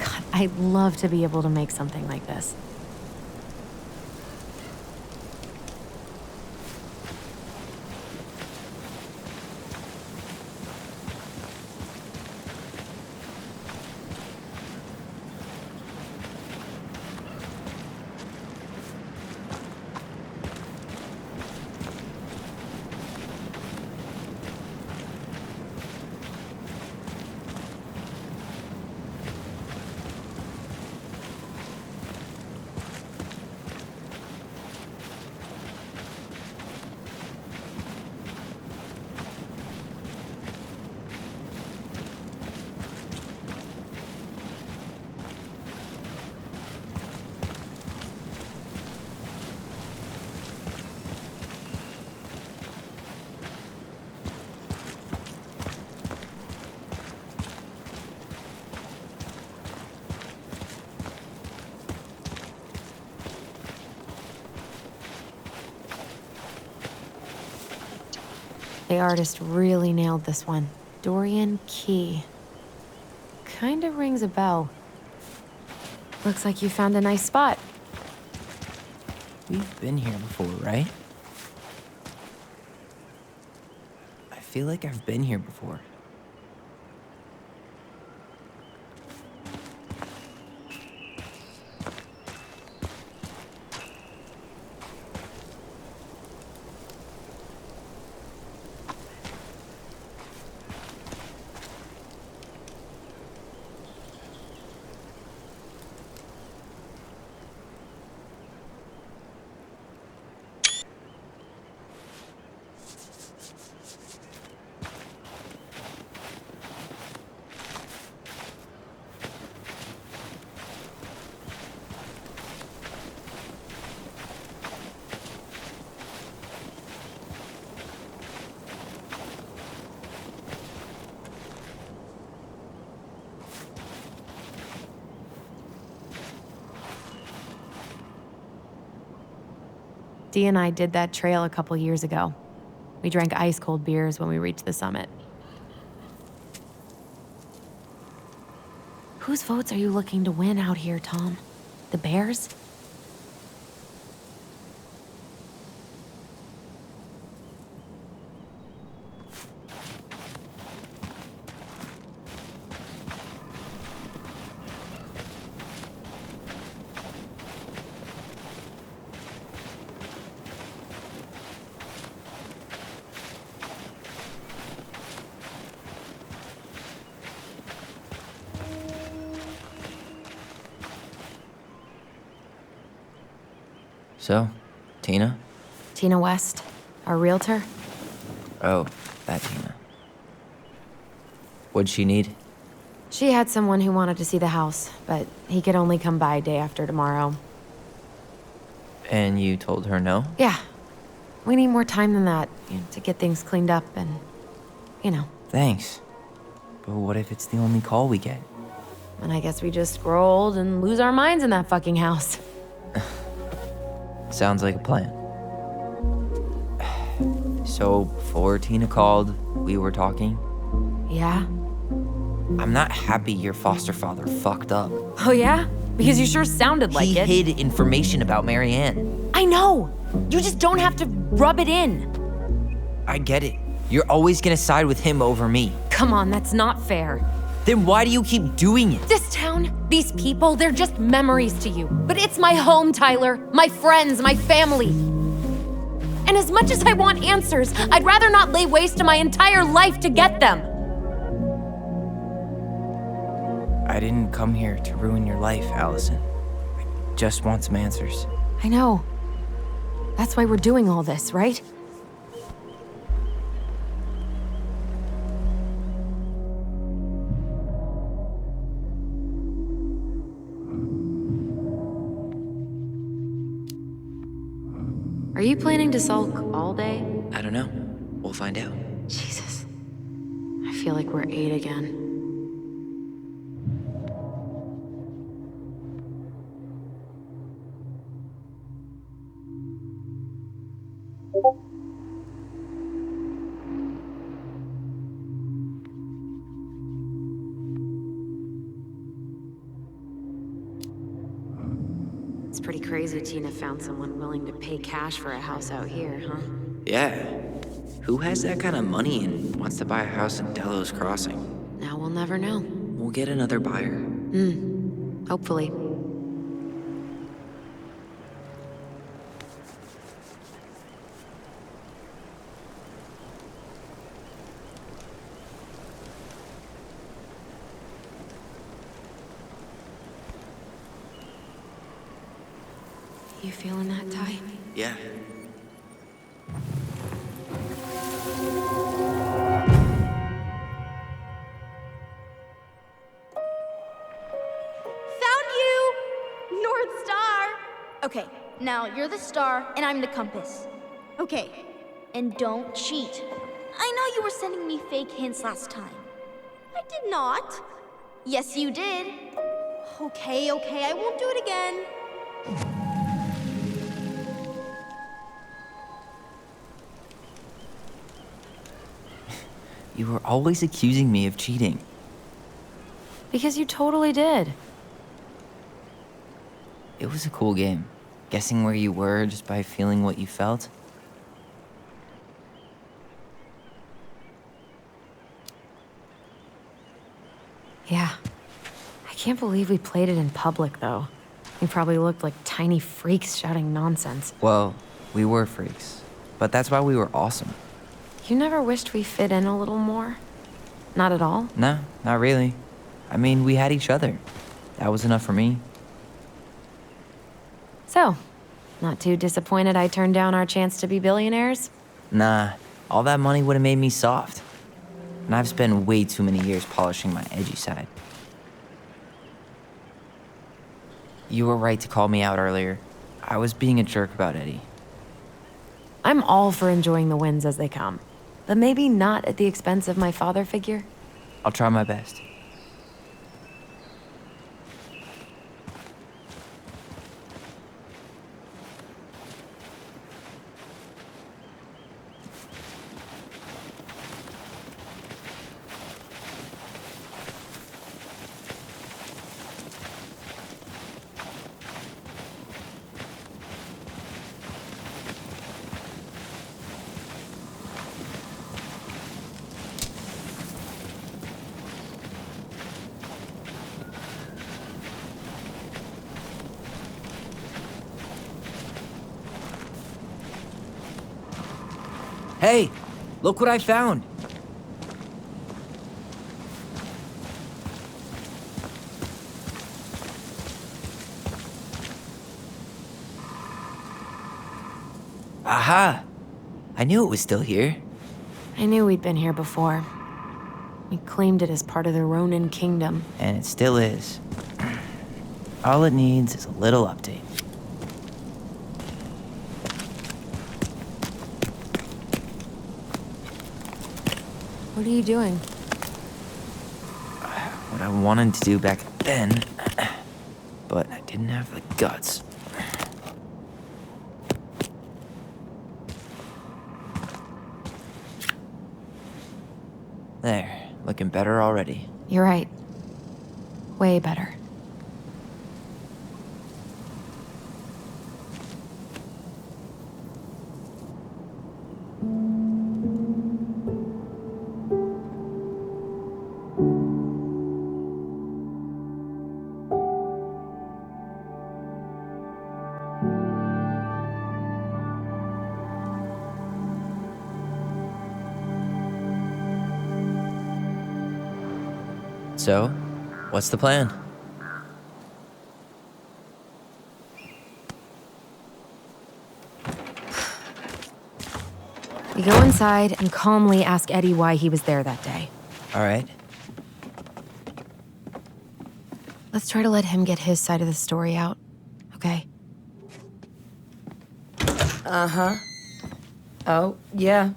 God, I'd love to be able to make something like this. The artist really nailed this one. Dorian Key. Kinda rings a bell. Looks like you found a nice spot. We've been here before, right? I feel like I've been here before. Dee and I did that trail a couple years ago. We drank ice-cold beers when we reached the summit. Whose votes are you looking to win out here, Tom? The Bears? So, Tina? Tina West, our realtor. Oh, that Tina. What'd she need? She had someone who wanted to see the house, but he could only come by day after tomorrow. And you told her no? Yeah. We need more time than that, to get things cleaned up and, Thanks. But what if it's the only call we get? And I guess we just grow old and lose our minds in that fucking house. Sounds like a plan. So, before Tina called, we were talking. Yeah? I'm not happy your foster father fucked up. Oh yeah? Because you sure sounded like it. He hid information about Marianne. I know! You just don't have to rub it in. I get it. You're always gonna side with him over me. Come on, that's not fair. Then why do you keep doing it? This town, these people, they're just memories to you. But it's my home, Tyler. My friends, my family. And as much as I want answers, I'd rather not lay waste to my entire life to get them. I didn't come here to ruin your life, Allison. I just want some answers. I know. That's why we're doing all this, right? Are you planning to sulk all day? I don't know. We'll find out. Jesus. I feel like we're 8 again. It's pretty crazy Tina found someone willing to pay cash for a house out here, huh? Yeah. Who has that kind of money and wants to buy a house in Delos Crossing? Now we'll never know. We'll get another buyer. Hopefully. You feeling that, Ty? Yeah. Found you! North Star! Okay, now you're the star and I'm the compass. Okay, and don't cheat. I know you were sending me fake hints last time. I did not. Yes, you did. Okay, I won't do it again. You were always accusing me of cheating. Because you totally did. It was a cool game. Guessing where you were just by feeling what you felt. Yeah. I can't believe we played it in public, though. We probably looked like tiny freaks shouting nonsense. Well, we were freaks. But that's why we were awesome. You never wished we fit in a little more? Not at all? No, not really. I mean, we had each other. That was enough for me. So, not too disappointed I turned down our chance to be billionaires? Nah, all that money would have made me soft. And I've spent way too many years polishing my edgy side. You were right to call me out earlier. I was being a jerk about Eddie. I'm all for enjoying the wins as they come. But maybe not at the expense of my father figure? I'll try my best. Hey, look what I found. Aha! I knew it was still here. I knew we'd been here before. We claimed it as part of the Ronin kingdom. And it still is. All it needs is a little update. What are you doing? What I wanted to do back then, but I didn't have the guts. There, looking better already. You're right. Way better. So, what's the plan? We go inside and calmly ask Eddie why he was there that day. All right. Let's try to let him get his side of the story out, okay? Uh-huh. Oh, yeah.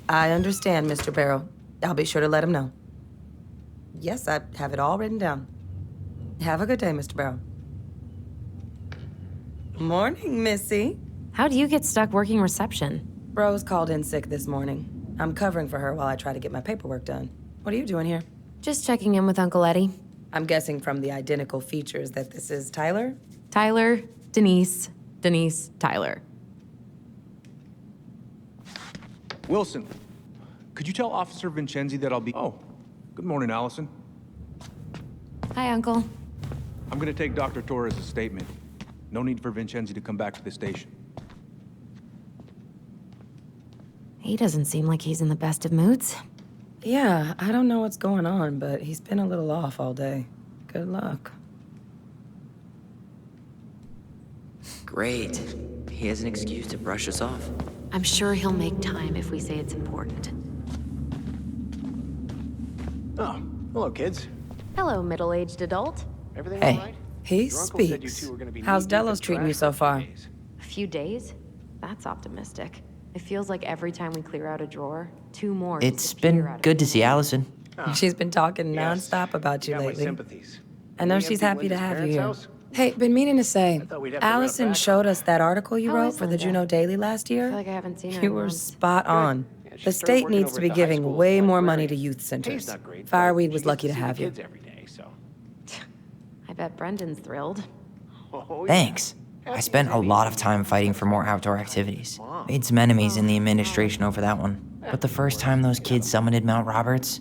I understand, Mr. Barrow. I'll be sure to let him know. Yes, I have it all written down. Have a good day, Mr. Barrow. Morning, Missy. How do you get stuck working reception? Rose called in sick this morning. I'm covering for her while I try to get my paperwork done. What are you doing here? Just checking in with Uncle Eddie. I'm guessing from the identical features that this is Tyler? Tyler, Denise, Denise, Tyler. Wilson, could you tell Officer Vincenzi that I'll be... Oh, good morning, Allison. Hi, Uncle. I'm gonna take Dr. Torres' statement. No need for Vincenzi to come back to the station. He doesn't seem like he's in the best of moods. Yeah, I don't know what's going on, but he's been a little off all day. Good luck. Great. He has an excuse to brush us off. I'm sure he'll make time if we say it's important. Oh, hello, kids. Hello, middle-aged adult. Everything Hey. all right? He Your uncle said you speaks. two were gonna be How's knee-deep Delos in treating you trash so for far? days. A few days? That's optimistic. It feels like every time we clear out a drawer, two more It's disappear been out of good to it. see Allison. She's been talking Yes. nonstop about you got my lately. sympathies. I know We she's emptied happy to Linda's have you parents' here. house? Hey, been meaning to say, thought we'd have to run it Allison back. showed us that article you How wrote is for the Linda? Juneau Daily last I year. feel like I haven't seen her You in were months. spot on. Yeah, she The started state working needs over to be at the high giving school way as more librarian. money to youth Pay's centers. not great, but Fireweed she was gets lucky to see have the you. kids every day, so. I bet Brendan's thrilled. Oh, yeah. Thanks. I spent a lot of time fighting for more outdoor activities. Made some enemies in the administration over that one. But the first time those kids summited Mount Roberts,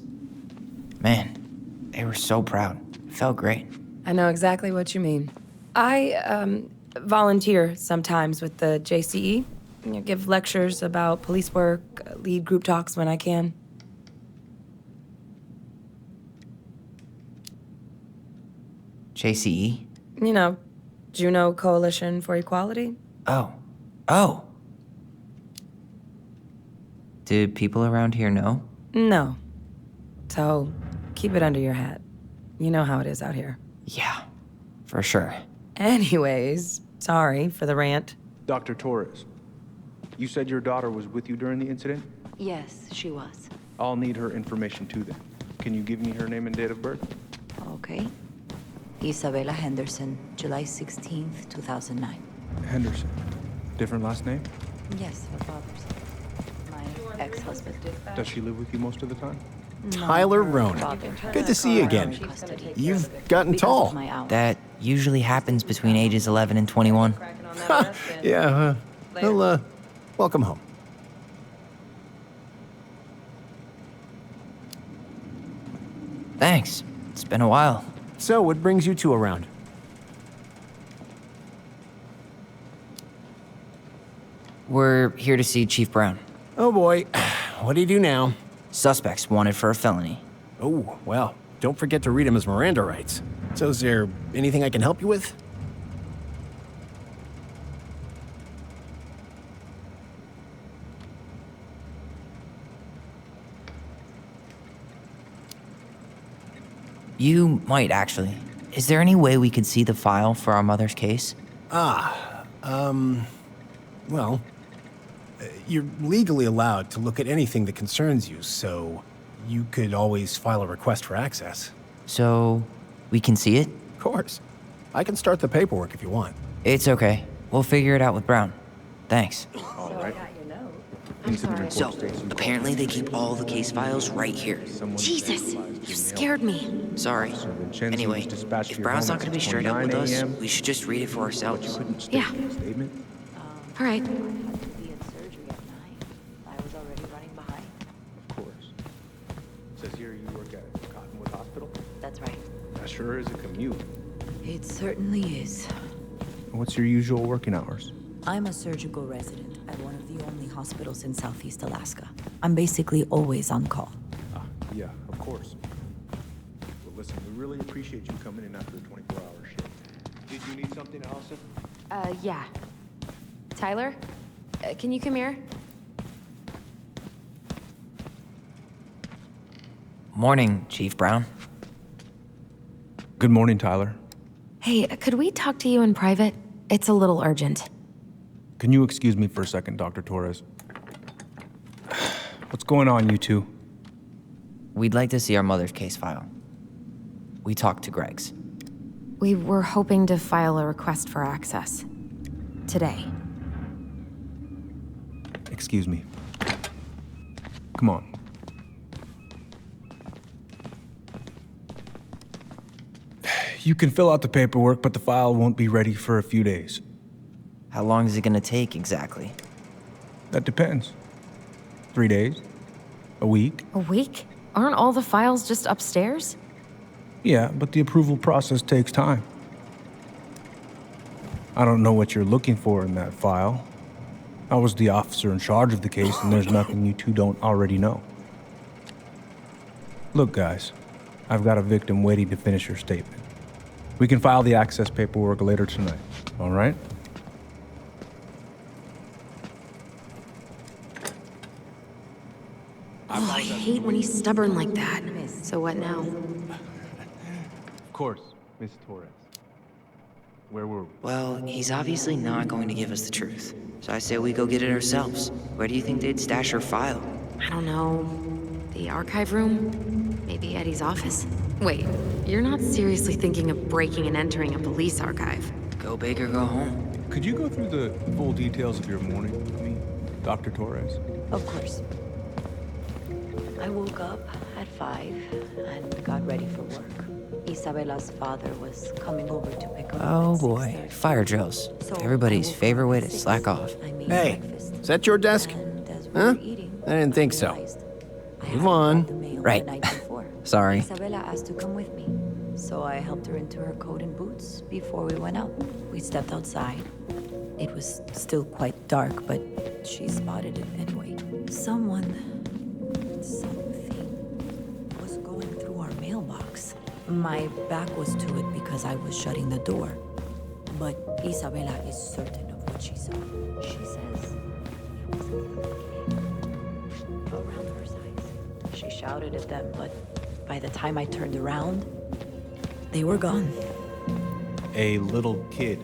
man, they were so proud. It felt great. I know exactly what you mean. I volunteer sometimes with the JCE. Give lectures about police work, lead group talks when I can. JCE? You know, Juneau Coalition for Equality. Oh. Do people around here know? No. So, keep it under your hat. You know how it is out here. Yeah, for sure. Anyways, sorry for the rant. Dr. Torres, you said your daughter was with you during the incident? Yes, she was. I'll need her information too then. Can you give me her name and date of birth? Okay. Isabella Henderson, July 16th, 2009. Henderson. Different last name? Yes, her father's. My ex-husband. Does she live with you most of the time? Tyler Ronan. Good to see you again. You've gotten tall. That usually happens between ages 11 and 21. Yeah, well, welcome home. Thanks. It's been a while. So, what brings you two around? We're here to see Chief Brown. Oh boy, what do you do now? Suspects wanted for a felony. Oh, well, don't forget to read him his Miranda rights. So is there anything I can help you with? You might, actually. Is there any way we could see the file for our mother's case? Well, you're legally allowed to look at anything that concerns you, so you could always file a request for access. So, we can see it? Of course. I can start the paperwork if you want. It's okay. We'll figure it out with Brown. Thanks. All right. I'm sorry. So, apparently they keep all the case files right here. Jesus, you scared me. Sorry. Anyway, if Brown's not gonna be straight up with us, we should just read it for ourselves. Yeah. All right. Be in surgery at 9. I was already running behind. Of course. Says here you work at Cottonwood Hospital? That's right. That sure is a commute. It certainly is. What's your usual working hours? I'm a surgical resident at one of the only hospitals in Southeast Alaska. I'm basically always on call. Yeah, of course. Well, listen, we really appreciate you coming in after a 24-hour shift. Did you need something, Allison? Yeah. Tyler, can you come here? Morning, Chief Brown. Good morning, Tyler. Hey, could we talk to you in private? It's a little urgent. Can you excuse me for a second, Dr. Torres? What's going on, you two? We'd like to see our mother's case file. We talked to Greg's. We were hoping to file a request for access. Today. Excuse me. Come on. You can fill out the paperwork, but the file won't be ready for a few days. How long is it gonna take exactly? That depends. 3 days? A week? A week? Aren't all the files just upstairs? Yeah, but the approval process takes time. I don't know what you're looking for in that file. I was the officer in charge of the case, and there's nothing you two don't already know. Look, guys, I've got a victim waiting to finish her statement. We can file the access paperwork later tonight, all right? Oh, I hate when he's stubborn like that. So what now? Of course, Miss Torres. Where were we? Well, he's obviously not going to give us the truth. So I say we go get it ourselves. Where do you think they'd stash her file? I don't know. The archive room? Maybe Eddie's office? Wait, you're not seriously thinking of breaking and entering a police archive? Go big or go home. Could you go through the full details of your morning with me, Dr. Torres? Of course. I woke up at 5 and got ready for work. Isabella's father was coming over to pick up. Oh at boy, 6:30. fire drills. So Everybody's I woke favorite up way at to 6. slack off. I made Hey, breakfast, is that your desk? and as we Huh? were eating, I didn't think so. realized I Move hadn't on. got the mail Right. the night before. Sorry. Isabella asked to come with me, so I helped her into her coat and boots before we went out. We stepped outside. It was still quite dark, but she spotted it anyway. Something was going through our mailbox. My back was to it because I was shutting the door. But Isabella is certain of what she saw. She says it was a little kid around her size. She shouted at them, but by the time I turned around, they were gone. A little kid.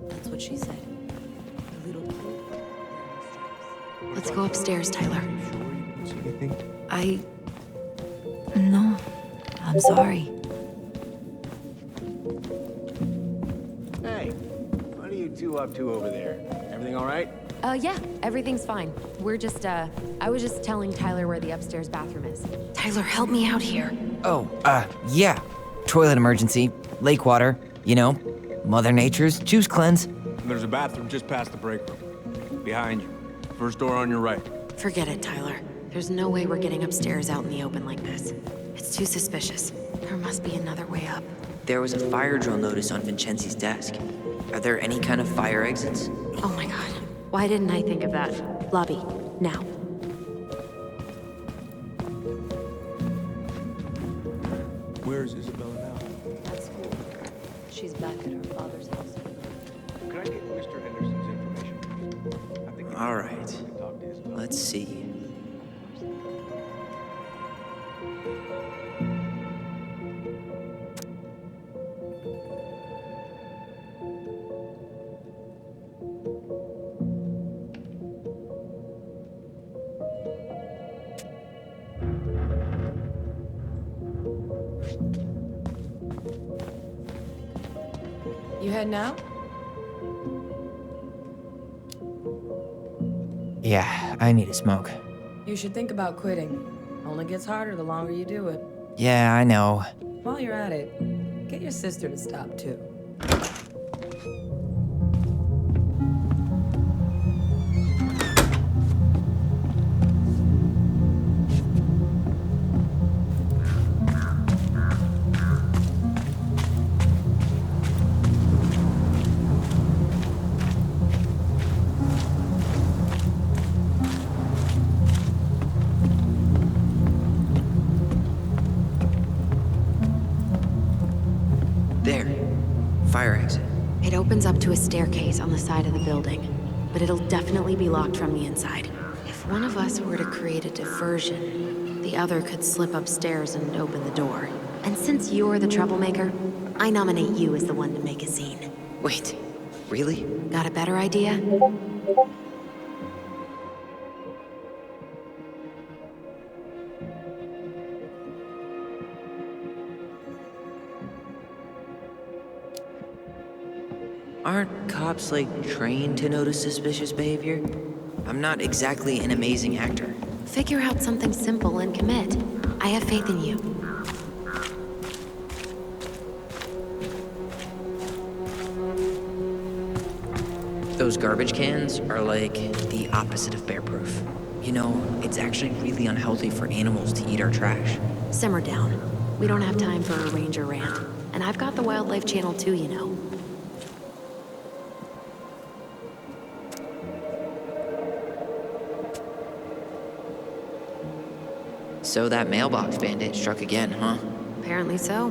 That's what she said. A little kid. Let's go upstairs, Tyler. Sure you didn't see anything? No. I'm sorry. Hey, what are you two up to over there? Everything all right? Yeah, everything's fine. We're just, I was just telling Tyler where the upstairs bathroom is. Tyler, help me out here. Oh, yeah. Toilet emergency, lake water, you know, Mother Nature's juice cleanse. There's a bathroom just past the break room. Behind you. First door on your right. Forget it, Tyler. There's no way we're getting upstairs out in the open like this. It's too suspicious. There must be another way up. There was a fire drill notice on Vincenzi's desk. Are there any kind of fire exits? Oh my god. Why didn't I think of that? Lobby, now. Where's Isabella now? At school. She's back at her father's house. Could I get Mr. Henderson's information? I think All right. I can talk to Isabella. Let's see. You heading out? Yeah, I need a smoke. You should think about quitting. Only gets harder the longer you do it. Yeah, I know. While you're at it, get your sister to stop too. There. Fire exit. It opens up to a staircase on the side of the building, but it'll definitely be locked from the inside. If one of us were to create a diversion, the other could slip upstairs and open the door. And since you're the troublemaker, I nominate you as the one to make a scene. Wait, really? Got a better idea? Aren't cops, like, trained to notice suspicious behavior? I'm not exactly an amazing actor. Figure out something simple and commit. I have faith in you. Those garbage cans are like the opposite of bear-proof. You know, it's actually really unhealthy for animals to eat our trash. Simmer down. We don't have time for a ranger rant. And I've got the Wildlife Channel too, you know. So that mailbox bandit struck again, huh? Apparently so.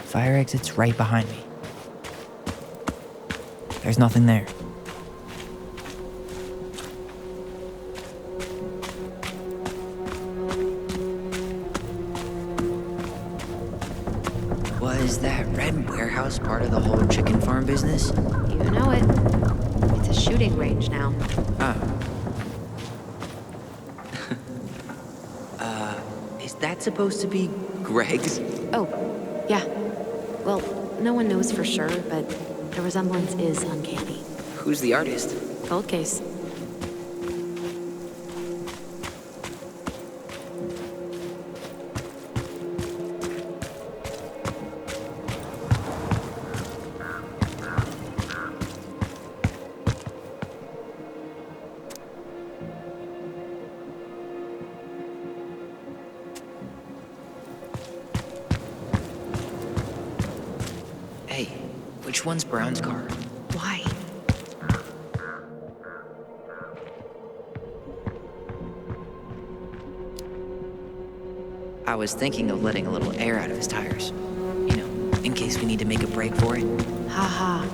Fire exit's right behind me. There's nothing there. Was that red warehouse part of the whole chicken farm business? You know it. It's a shooting range now. Is that supposed to be Greg's? Oh, yeah. Well, no one knows for sure, but the resemblance is uncanny. Who's the artist? Cold case. Hey, which one's Brown's car? Why? I was thinking of letting a little air out of his tires. You know, in case we need to make a break for it. Haha.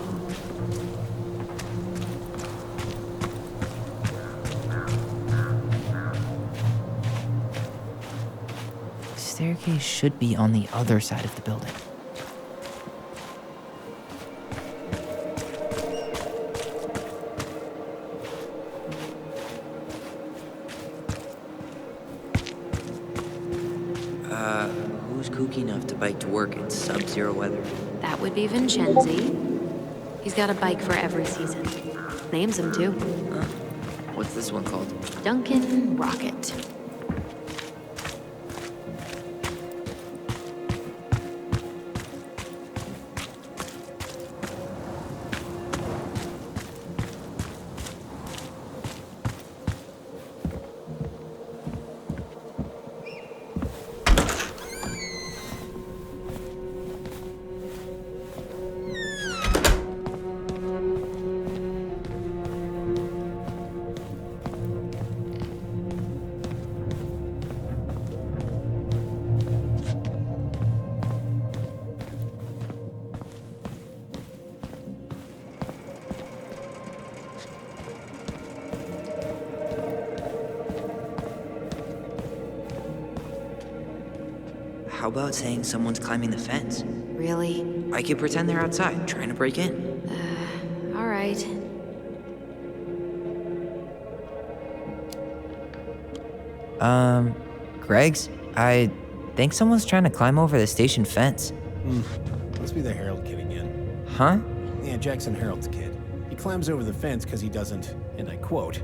The staircase should be on the other side of the building. Who's kooky enough to bike to work in sub-zero weather? That would be Vincenzi. He's got a bike for every season. Names him too. Huh? What's this one called? Duncan Rocket. how about saying someone's climbing the fence? Really? I could pretend they're outside, trying to break in. All right. Greg's? I think someone's trying to climb over the station fence. Must be the Harold kid again. Huh? Yeah, Jackson Harold's kid. He climbs over the fence because he doesn't, and I quote,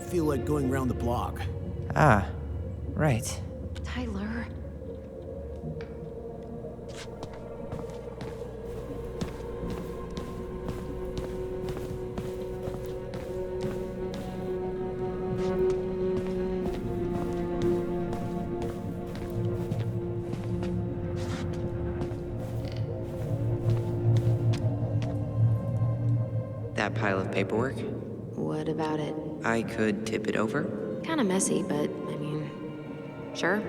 feel like going round the block. Ah, right. Tyler. That pile of paperwork? What about it? I could tip it over. Kinda messy, but I mean, sure.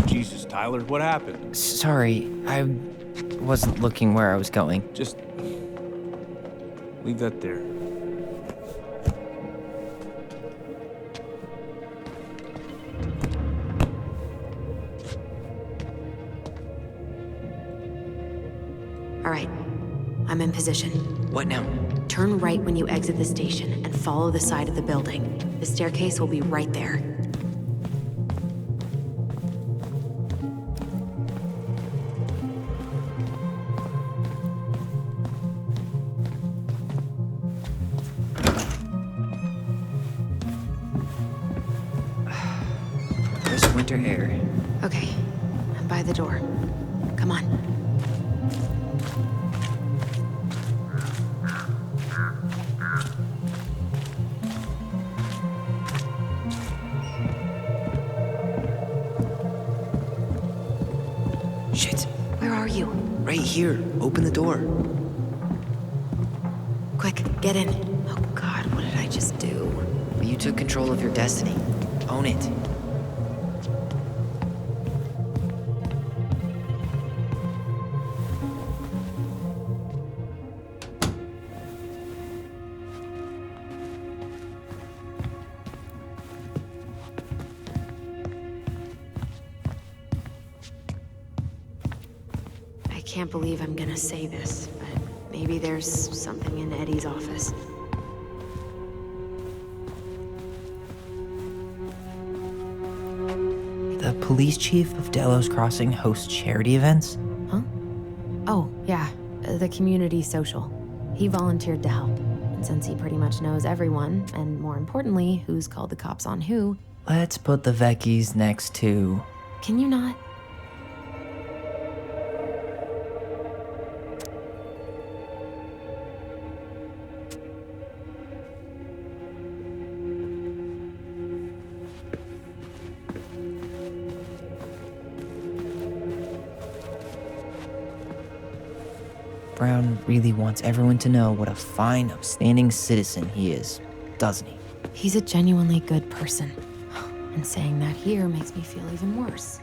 Jesus, Tyler, what happened? Sorry, I wasn't looking where I was going. Just leave that there. All right, I'm in position. What now? Turn right when you exit the station and follow the side of the building. The staircase will be right there. There's winter air. Okay, I'm by the door. Come on. Shit. Where are you? Right here. Open the door. Quick, get in. Oh God, what did I just do? You took control of your destiny. Own it. I can't believe I'm gonna say this, but maybe there's something in Eddie's office. The police chief of Delos Crossing hosts charity events? Huh? Oh, yeah, the community social. He volunteered to help. And since he pretty much knows everyone, and more importantly, who's called the cops on who, Let's put the Vecchies next to... can you not? Brown really wants everyone to know what a fine, upstanding citizen he is, doesn't he? He's a genuinely good person. And saying that here makes me feel even worse.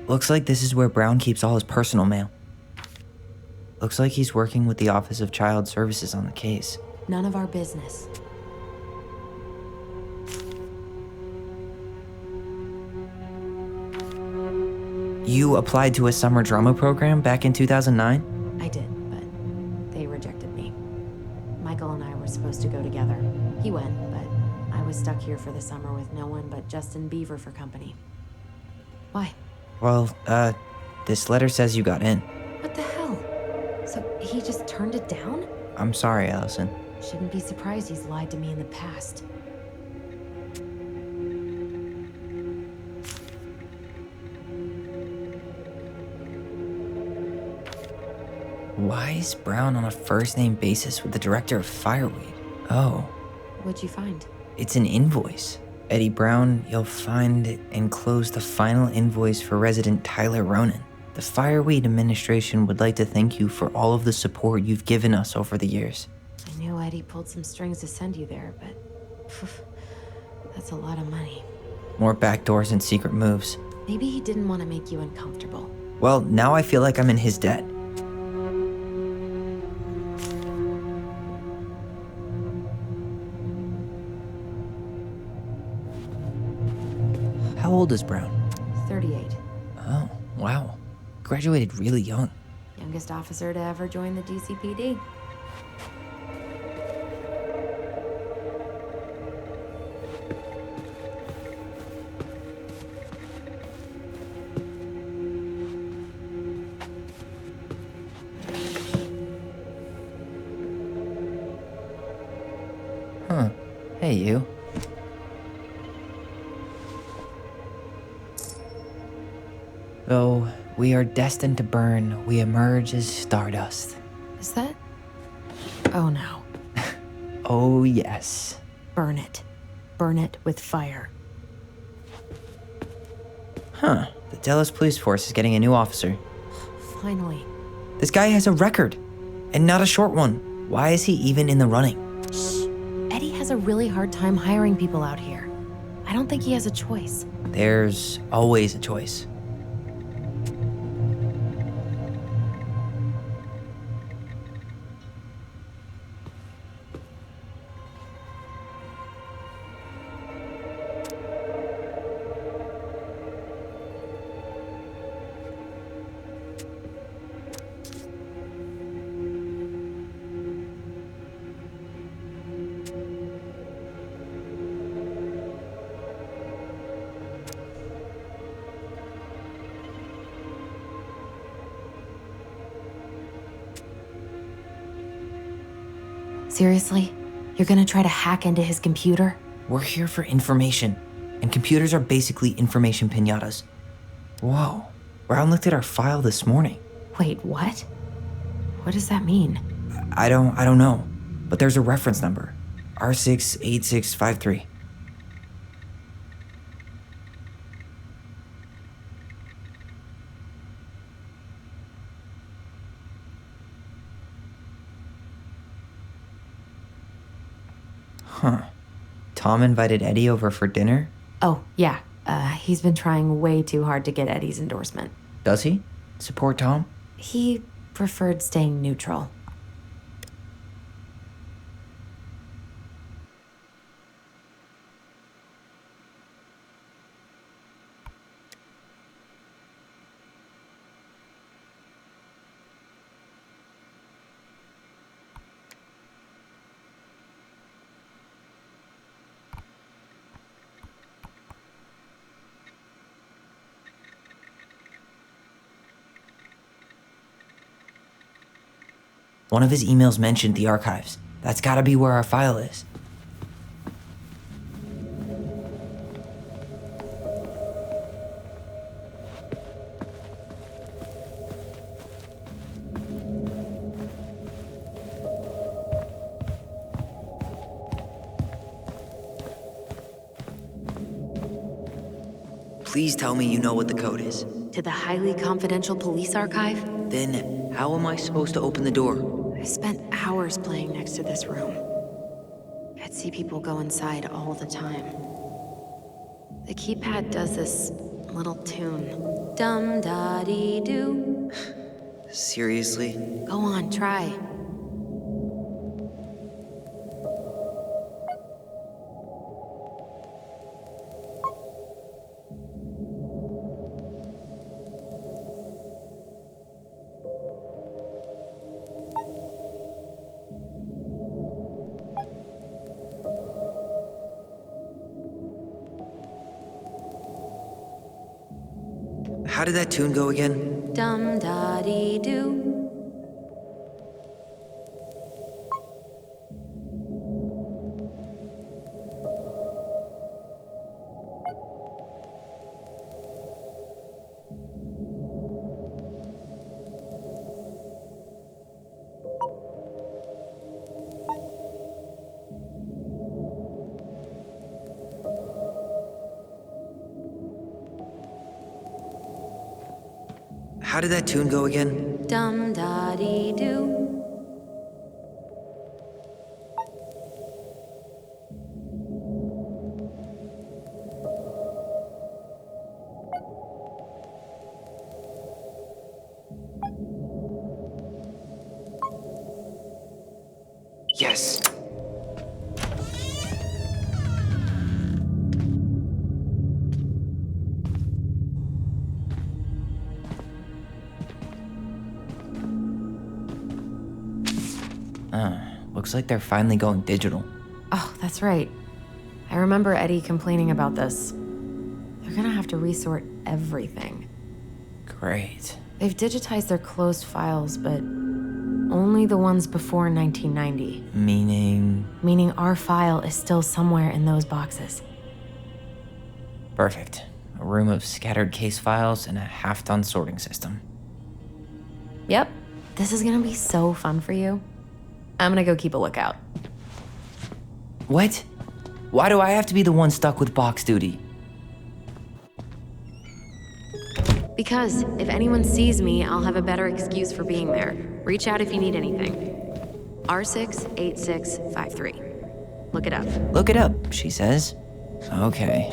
Looks like this is where Brown keeps all his personal mail. Looks like he's working with the Office of Child Services on the case. None of our business. You applied to a summer drama program back in 2009? I did, but they rejected me. Michael and I were supposed to go together. He went, but I was stuck here for the summer with no one but Justin Beaver for company. Why? Well, this letter says you got in. What the hell? So he just turned it down? I'm sorry, Allison. Shouldn't be surprised he's lied to me in the past. Why is Brown on a first-name basis with the director of Fireweed? Oh, What'd you find? it's an invoice. Eddie Brown, you'll find enclosed the final invoice for resident Tyler Ronan. The Fireweed administration would like to thank you for all of the support you've given us over the years. I knew Eddie pulled some strings to send you there, but that's a lot of money. More backdoors and secret moves. Maybe he didn't want to make you uncomfortable. Well, now I feel like I'm in his debt. How old is Brown? 38. Oh, wow. Graduated really young. Youngest officer to ever join the DCPD. Huh. Hey, you. Though we are destined to burn, we emerge as stardust. Is that? Oh no. Oh, yes. Burn it. Burn it with fire. Huh. The Dallas Police Force is getting a new officer. Finally. This guy has a record, and not a short one. Why is he even in the running? Eddie has a really hard time hiring people out here. I don't think he has a choice. There's always a choice. Seriously? You're gonna try to hack into his computer? We're here for information, and computers are basically information piñatas. Whoa, Brown looked at our file this morning. Wait, what? What does that mean? I don't know, but there's a reference number, R68653. Huh. Tom invited Eddie over for dinner? Oh, yeah. He's been trying way too hard to get Eddie's endorsement. Does he? Support Tom? He preferred staying neutral. One of his emails mentioned the archives. That's gotta be where our file is. Please tell me you know what the code is. To the highly confidential police archive? Then how am I supposed to open the door? I spent hours playing next to this room. I'd see people go inside all the time. The keypad does this little tune. Dum-da-dee-doo. Seriously? Go on, try. How did that tune go again? Dum-da-dee-doo. How did that tune go again? Dum-da-dee-doo. Yes. Looks like they're finally going digital. Oh, that's right. I remember Eddie complaining about this. They're gonna have to resort everything. Great. They've digitized their closed files, but only the ones before 1990. Meaning? Meaning our file is still somewhere in those boxes. Perfect. A room of scattered case files and a half-done sorting system. Yep. This is gonna be so fun for you. I'm gonna go keep a lookout. What? Why do I have to be the one stuck with box duty? Because if anyone sees me, I'll have a better excuse for being there. Reach out if you need anything. R68653. Look it up. Look it up, she says. Okay.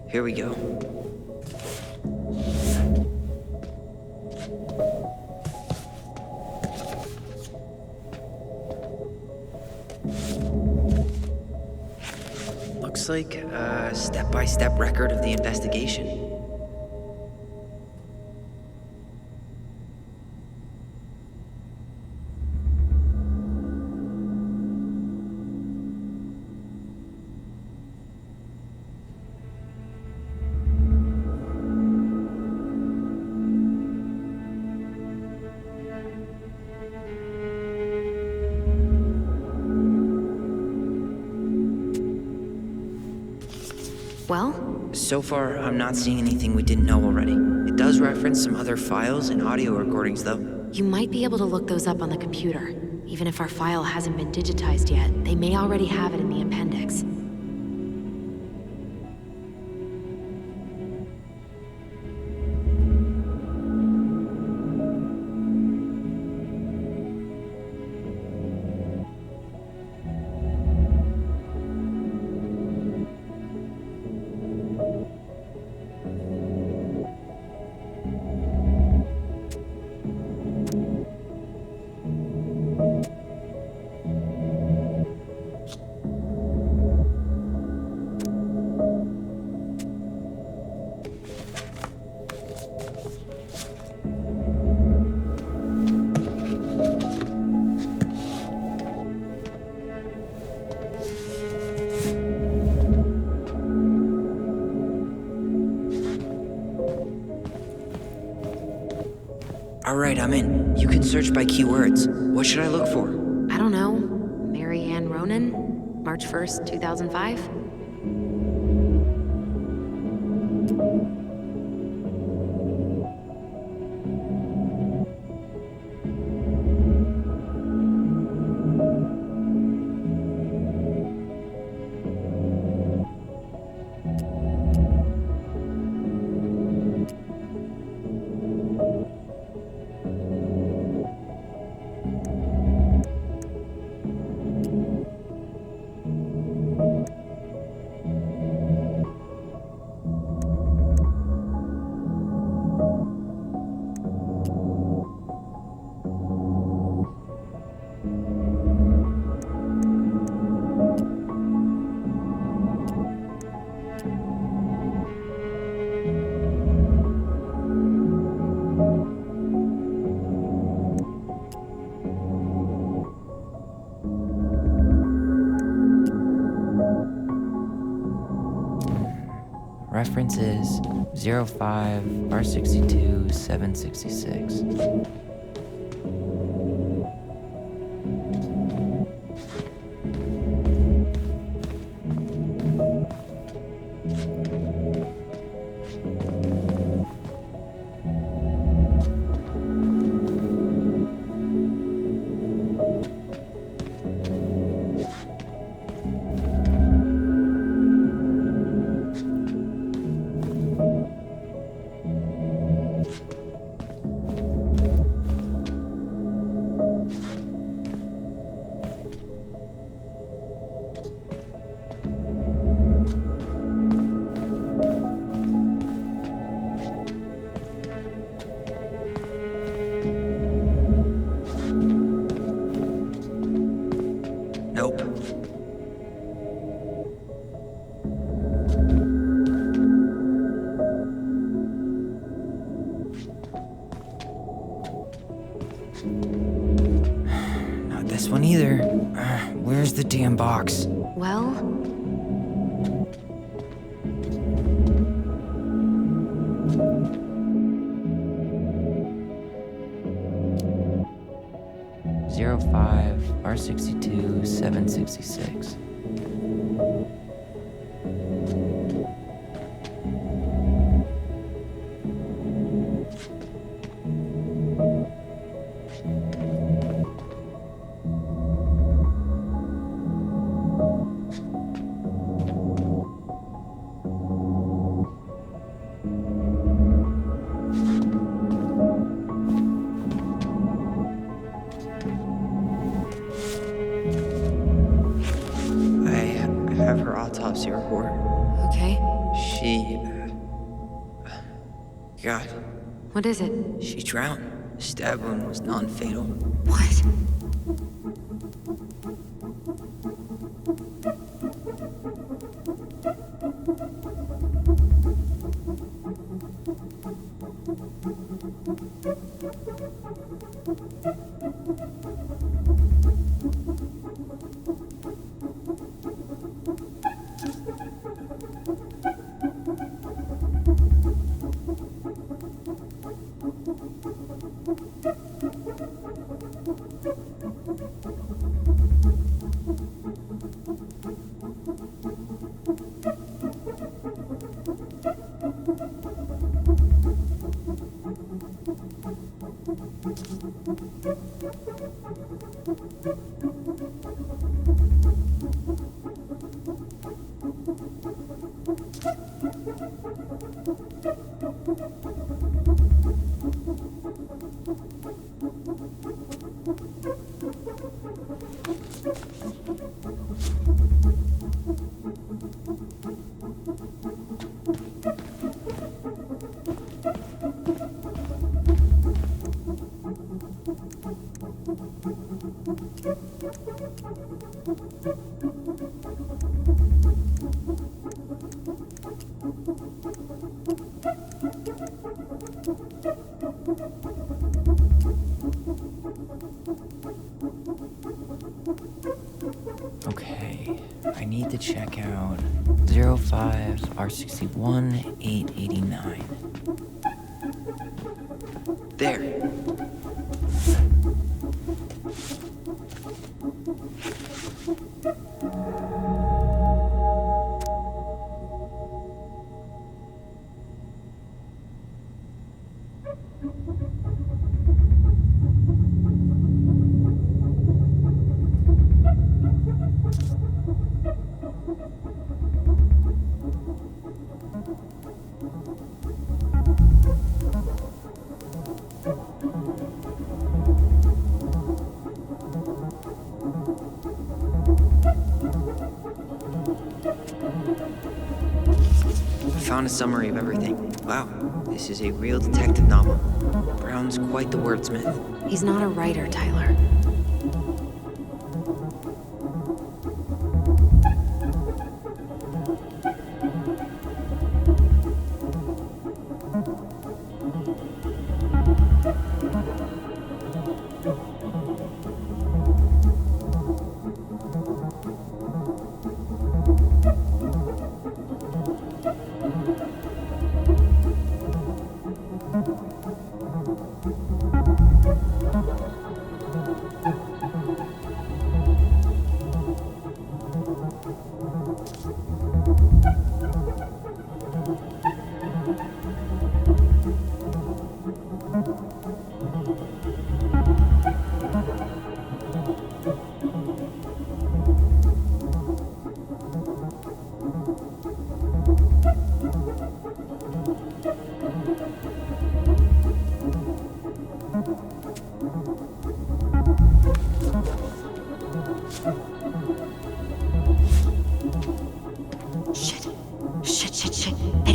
Here we go. Looks like a step-by-step record of the investigation. Well? So far, I'm not seeing anything we didn't know already. It does reference some other files and audio recordings, though. You might be able to look those up on the computer. Even if our file hasn't been digitized yet, they may already have it in the appendix. Alright, I'm in. You can search by keywords. What should I look for? I don't know. Mary Ann Ronan? March 1st, 2005? reference is 05R62-766. Nope. Not this one either. Where's the damn box? Well, 05R62-766. Have her autopsy report. okay. She... God, What is it? she drowned. Stab wound was non-fatal. What? Okay, I need to check out 05R61-889. There. Found a summary of everything. Wow, this is a real detective novel. Brown's quite the wordsmith. He's not a writer, Tyler.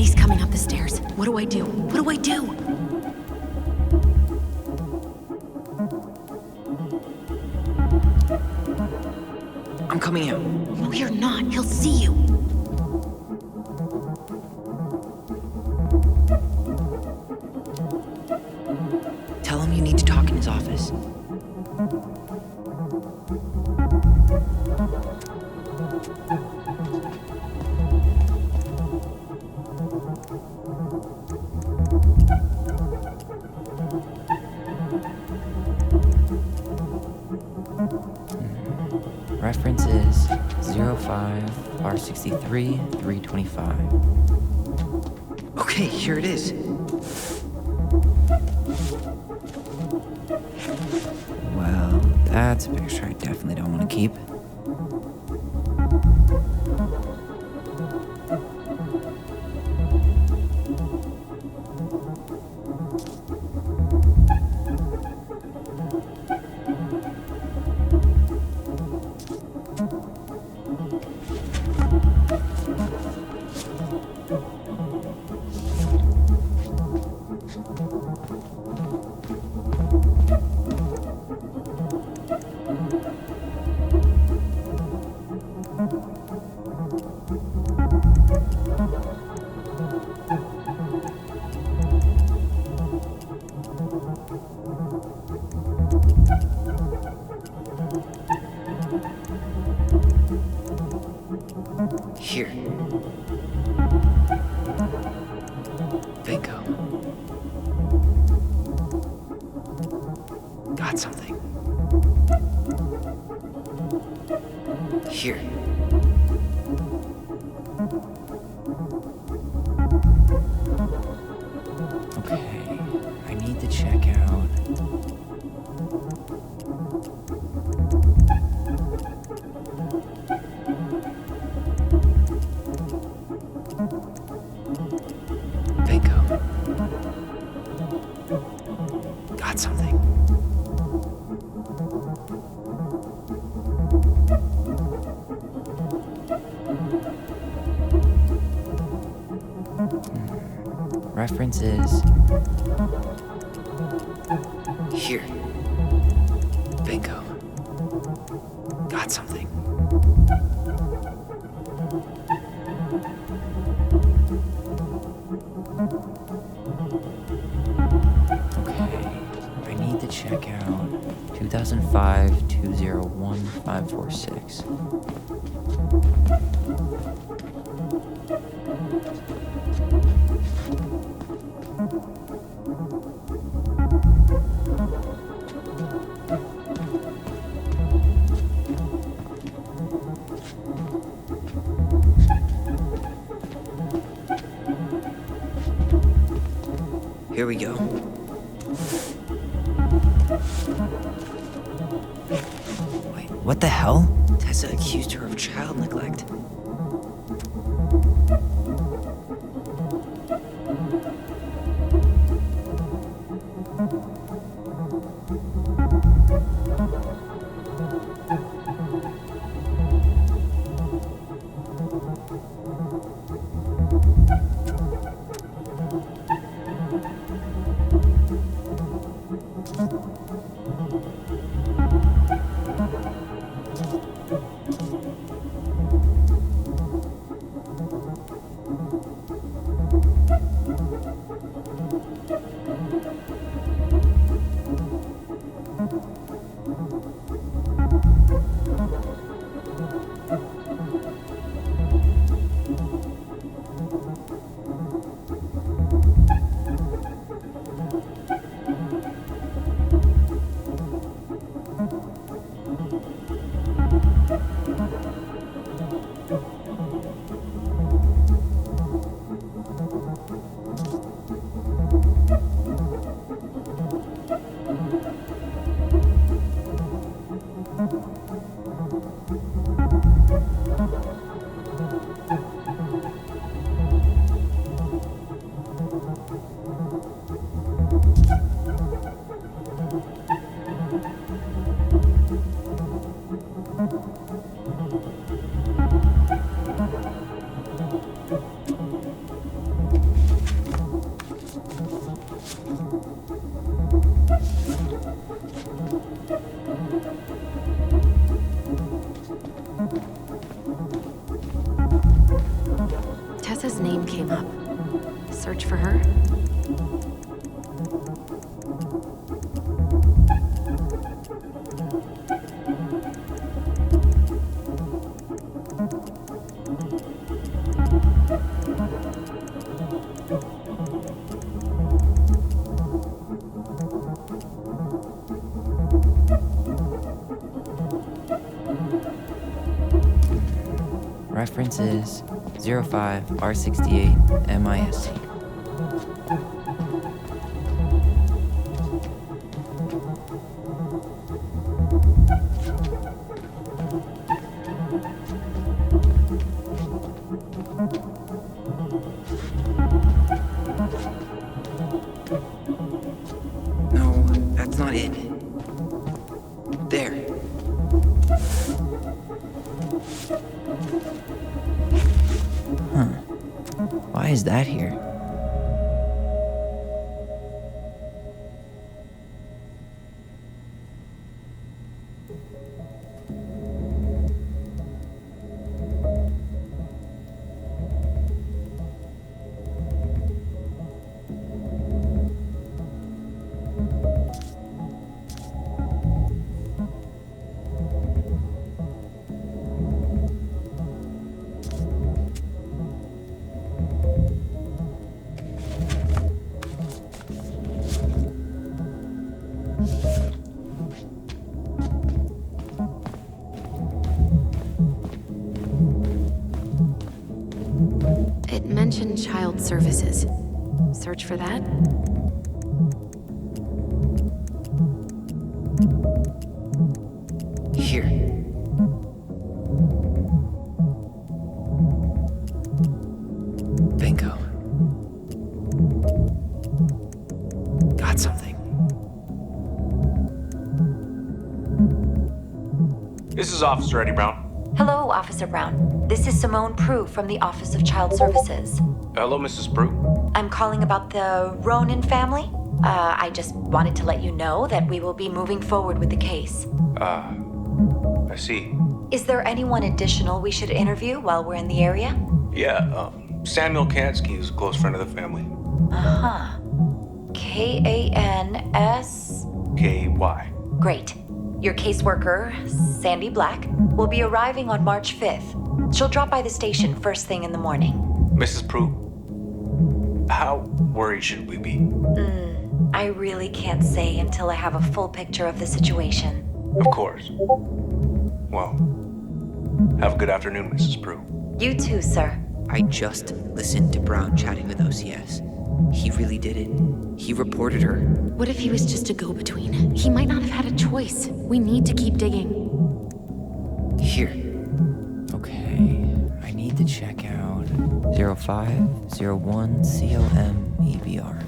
He's coming up the stairs. What do I do? What do I do? I'm coming out. No, you're not. He'll see you. Tell him you need to talk in his office. Reference is 05R63 325. Okay, here it is. Well, that's a picture I definitely don't want to keep. Here. Bingo. Got something. Here. Okay, I need to check out. Bingo. Got something. Reference is here. Bingo. Got something. Okay, I need to check out 2005-201-546. Here we go. Wait, what the hell? Tessa accused her of child neglect. search for her? Reference is 05R68 MISC. No, that's not it. There. Why is that here? It mentioned child services. Search for that? Here. Bingo. Got something. This is Officer Eddie Brown. Hello, Officer Brown. This is Simone Prue from the Office of Child Services. Hello, Mrs. Prue. I'm calling about the Ronan family. I just wanted to let you know that we will be moving forward with the case. I see. Is there anyone additional we should interview while we're in the area? Yeah, Samuel Kansky is a close friend of the family. Uh-huh. K-A-N-S... K-Y. Great. Your caseworker, Sandy Black, will be arriving on March 5th. She'll drop by the station first thing in the morning. Mrs. Prue, how worried should we be? I really can't say until I have a full picture of the situation. Of course. Well, have a good afternoon, Mrs. Prue. You too, sir. I just listened to Brown chatting with OCS. He really did it. He reported her. What if he was just a go-between? He might not have had a choice. We need to keep digging. Here. Okay. I need to check out 0501 COM-EBR.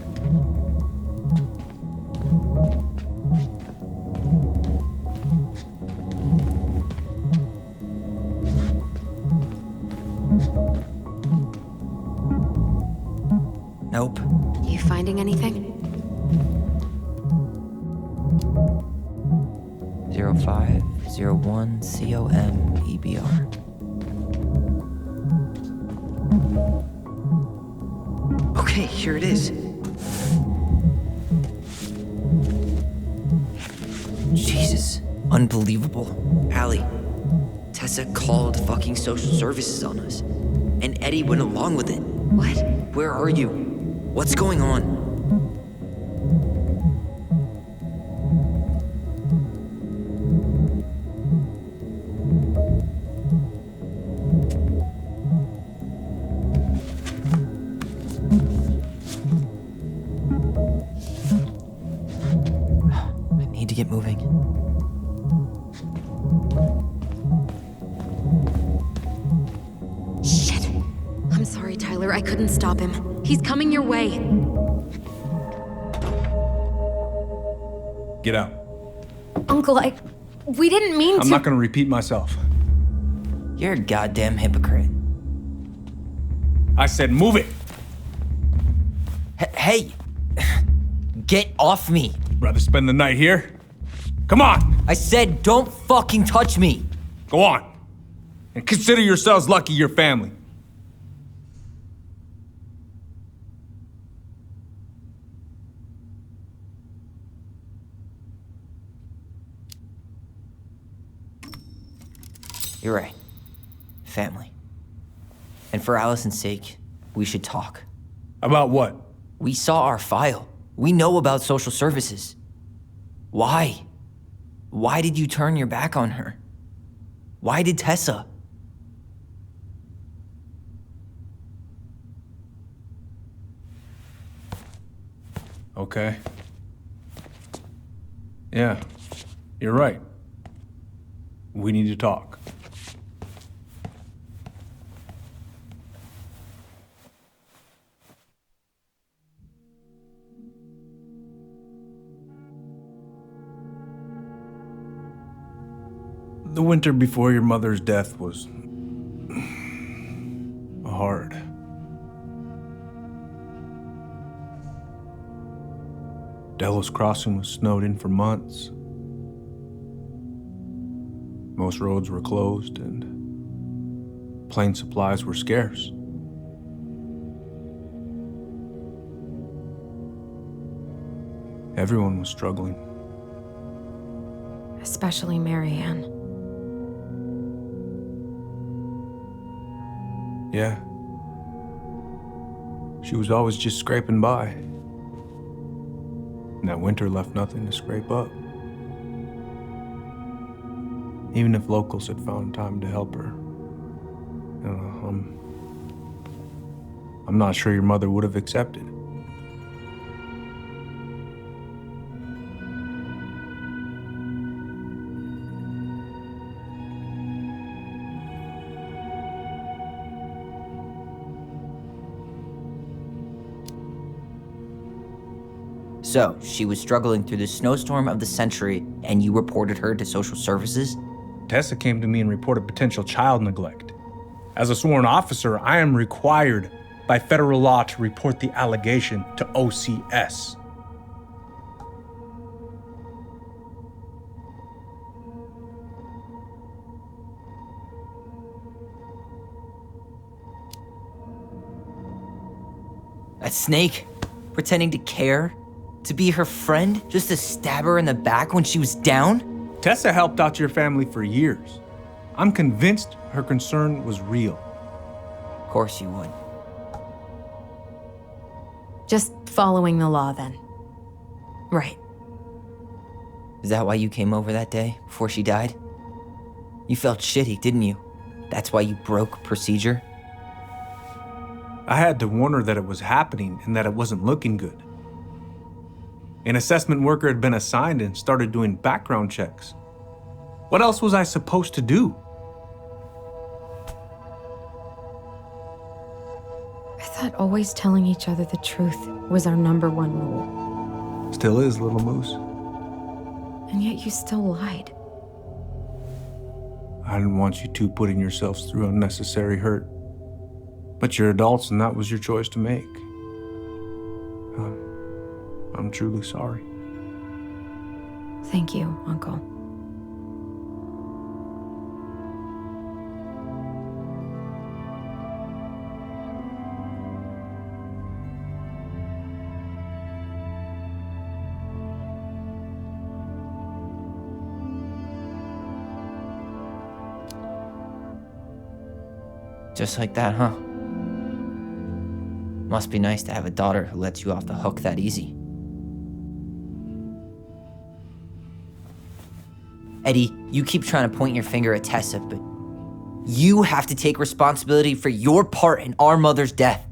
Nope. You finding anything? 0501 COM-EBR. Okay, here it is. Jesus. Unbelievable. Allie, Tessa called fucking social services on us. And Eddie went along with it. What? Where are you? What's going on? I need to get moving. Shit. I'm sorry, Tyler. I couldn't stop him. He's coming your way. Get out. Uncle, we didn't mean to. I'm not gonna repeat myself. You're a goddamn hypocrite. I said move it. Hey! Get off me! Rather spend the night here? Come on! I said don't fucking touch me! Go on. And consider yourselves lucky you're family. You're right. Family. And for Allison's sake, we should talk. About what? We saw our file. We know about social services. Why? Why did you turn your back on her? Why did Tessa? Okay. Yeah, you're right. We need to talk. The winter before your mother's death was hard. Delos Crossing was snowed in for months. Most roads were closed and plane supplies were scarce. Everyone was struggling. Especially Marianne. Yeah. She was always just scraping by. And that winter left nothing to scrape up. Even if locals had found time to help her. You know, I'm not sure your mother would have accepted. So, she was struggling through the snowstorm of the century, and you reported her to social services? Tessa came to me and reported potential child neglect. As a sworn officer, I am required by federal law to report the allegation to OCS. That snake? Pretending to care? To be her friend? Just to stab her in the back when she was down? Tessa helped out your family for years. I'm convinced her concern was real. Of course you would. Just following the law, then. Right. Is that why you came over that day, before she died? You felt shitty, didn't you? That's why you broke procedure? I had to warn her that it was happening and that it wasn't looking good. An assessment worker had been assigned and started doing background checks. What else was I supposed to do? I thought always telling each other the truth was our #1 rule. Still is, little moose. And yet you still lied. I didn't want you two putting yourselves through unnecessary hurt. But you're adults and that was your choice to make. I'm truly sorry. Thank you, Uncle. Just like that, huh? Must be nice to have a daughter who lets you off the hook that easy. Eddie, you keep trying to point your finger at Tessa, but you have to take responsibility for your part in our mother's death.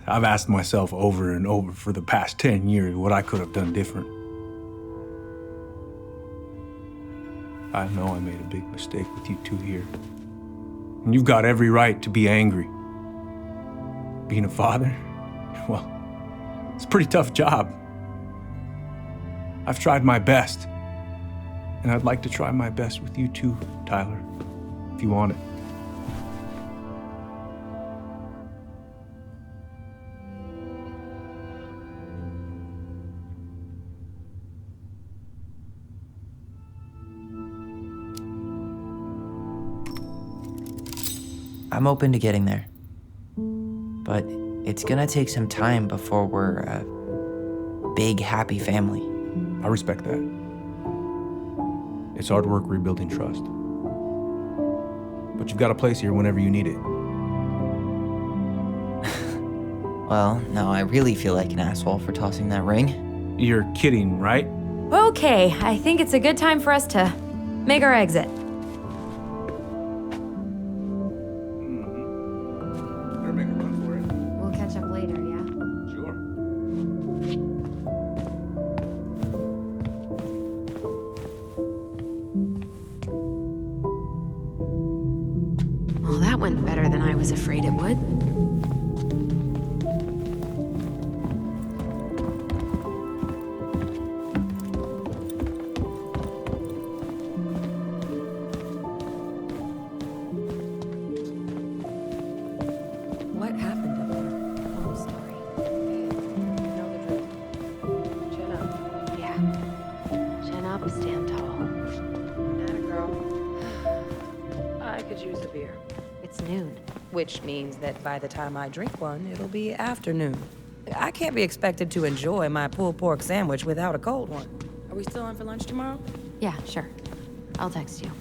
I've asked myself over and over for the past 10 years what I could have done different. I know I made a big mistake with you two here. And you've got every right to be angry. Being a father, well, it's a pretty tough job. I've tried my best. And I'd like to try my best with you too, Tyler, if you want it. I'm open to getting there. But it's gonna take some time before we're a big, happy family. I respect that. It's hard work rebuilding trust. But you've got a place here whenever you need it. Well, now I really feel like an asshole for tossing that ring. You're kidding, right? Okay, I think it's a good time for us to make our exit. Better make a run for it. We'll catch up later, yeah? Sure. Well, that went better than I was afraid it would. What happened up there? Oh, sorry. You know the drill. Chin up. Yeah. Chin up, stand tall. Atta girl. I could use a beer. It's noon. Which means that by the time I drink one, it'll be afternoon. I can't be expected to enjoy my pulled pork sandwich without a cold one. Are we still on for lunch tomorrow? Yeah, sure. I'll text you.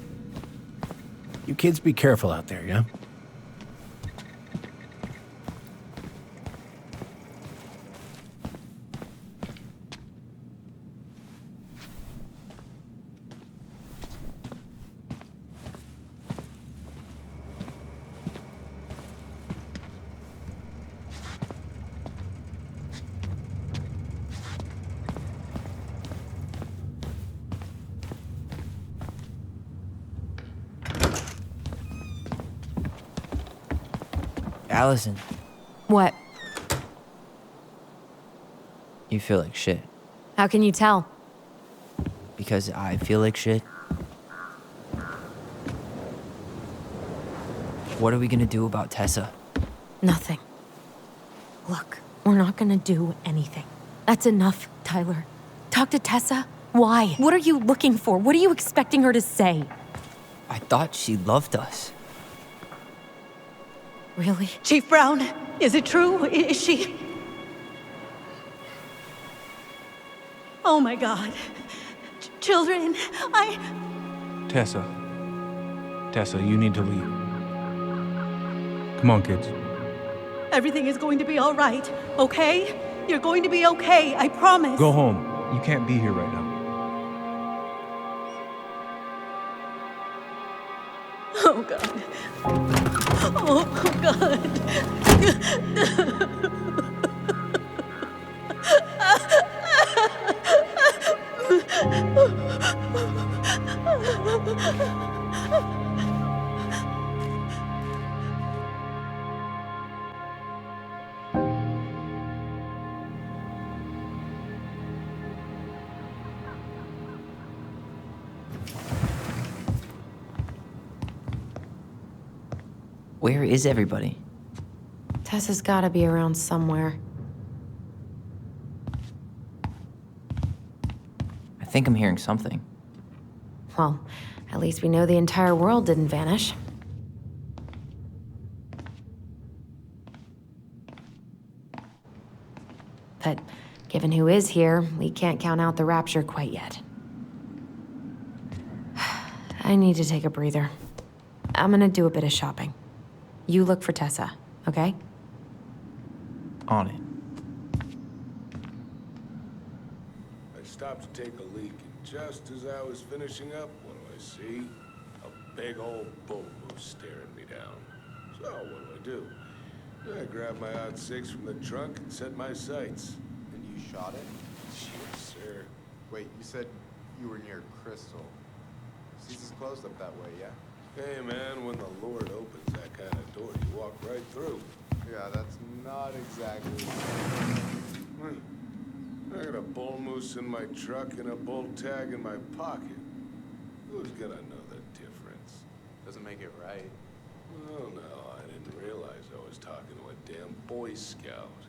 You kids be careful out there, yeah? Allison, What? you feel like shit. How can you tell? Because I feel like shit. What are we gonna do about Tessa? Nothing. Look, we're not gonna do anything. That's enough, Tyler. Talk to Tessa? Why? What are you looking for? What are you expecting her to say? I thought she loved us. Really? Chief Brown, is it true? Is she... Oh my God. Children, Tessa. Tessa, you need to leave. Come on, kids. Everything is going to be all right, okay? You're going to be okay, I promise. Go home. You can't be here right now. Oh God. Oh God. Where is everybody? Tessa's gotta be around somewhere. I think I'm hearing something. Well, at least we know the entire world didn't vanish. But given who is here, we can't count out the rapture quite yet. I need to take a breather. I'm gonna do a bit of shopping. You look for Tessa, okay? On it. I stopped to take a leak, and just as I was finishing up, what do I see? A big old bull moose staring me down. So what do? I grabbed my odd six from the trunk and set my sights. And you shot it? Yes, sir. Wait, you said you were near Crystal. Caesar's closed up that way, yeah? Hey, man, when the Lord opens that kind of door, you walk right through. Yeah, that's not exactly... I got a bull moose in my truck and a bull tag in my pocket. Who's gonna know the difference? Doesn't make it right. Well, no, I didn't realize I was talking to a damn Boy Scout.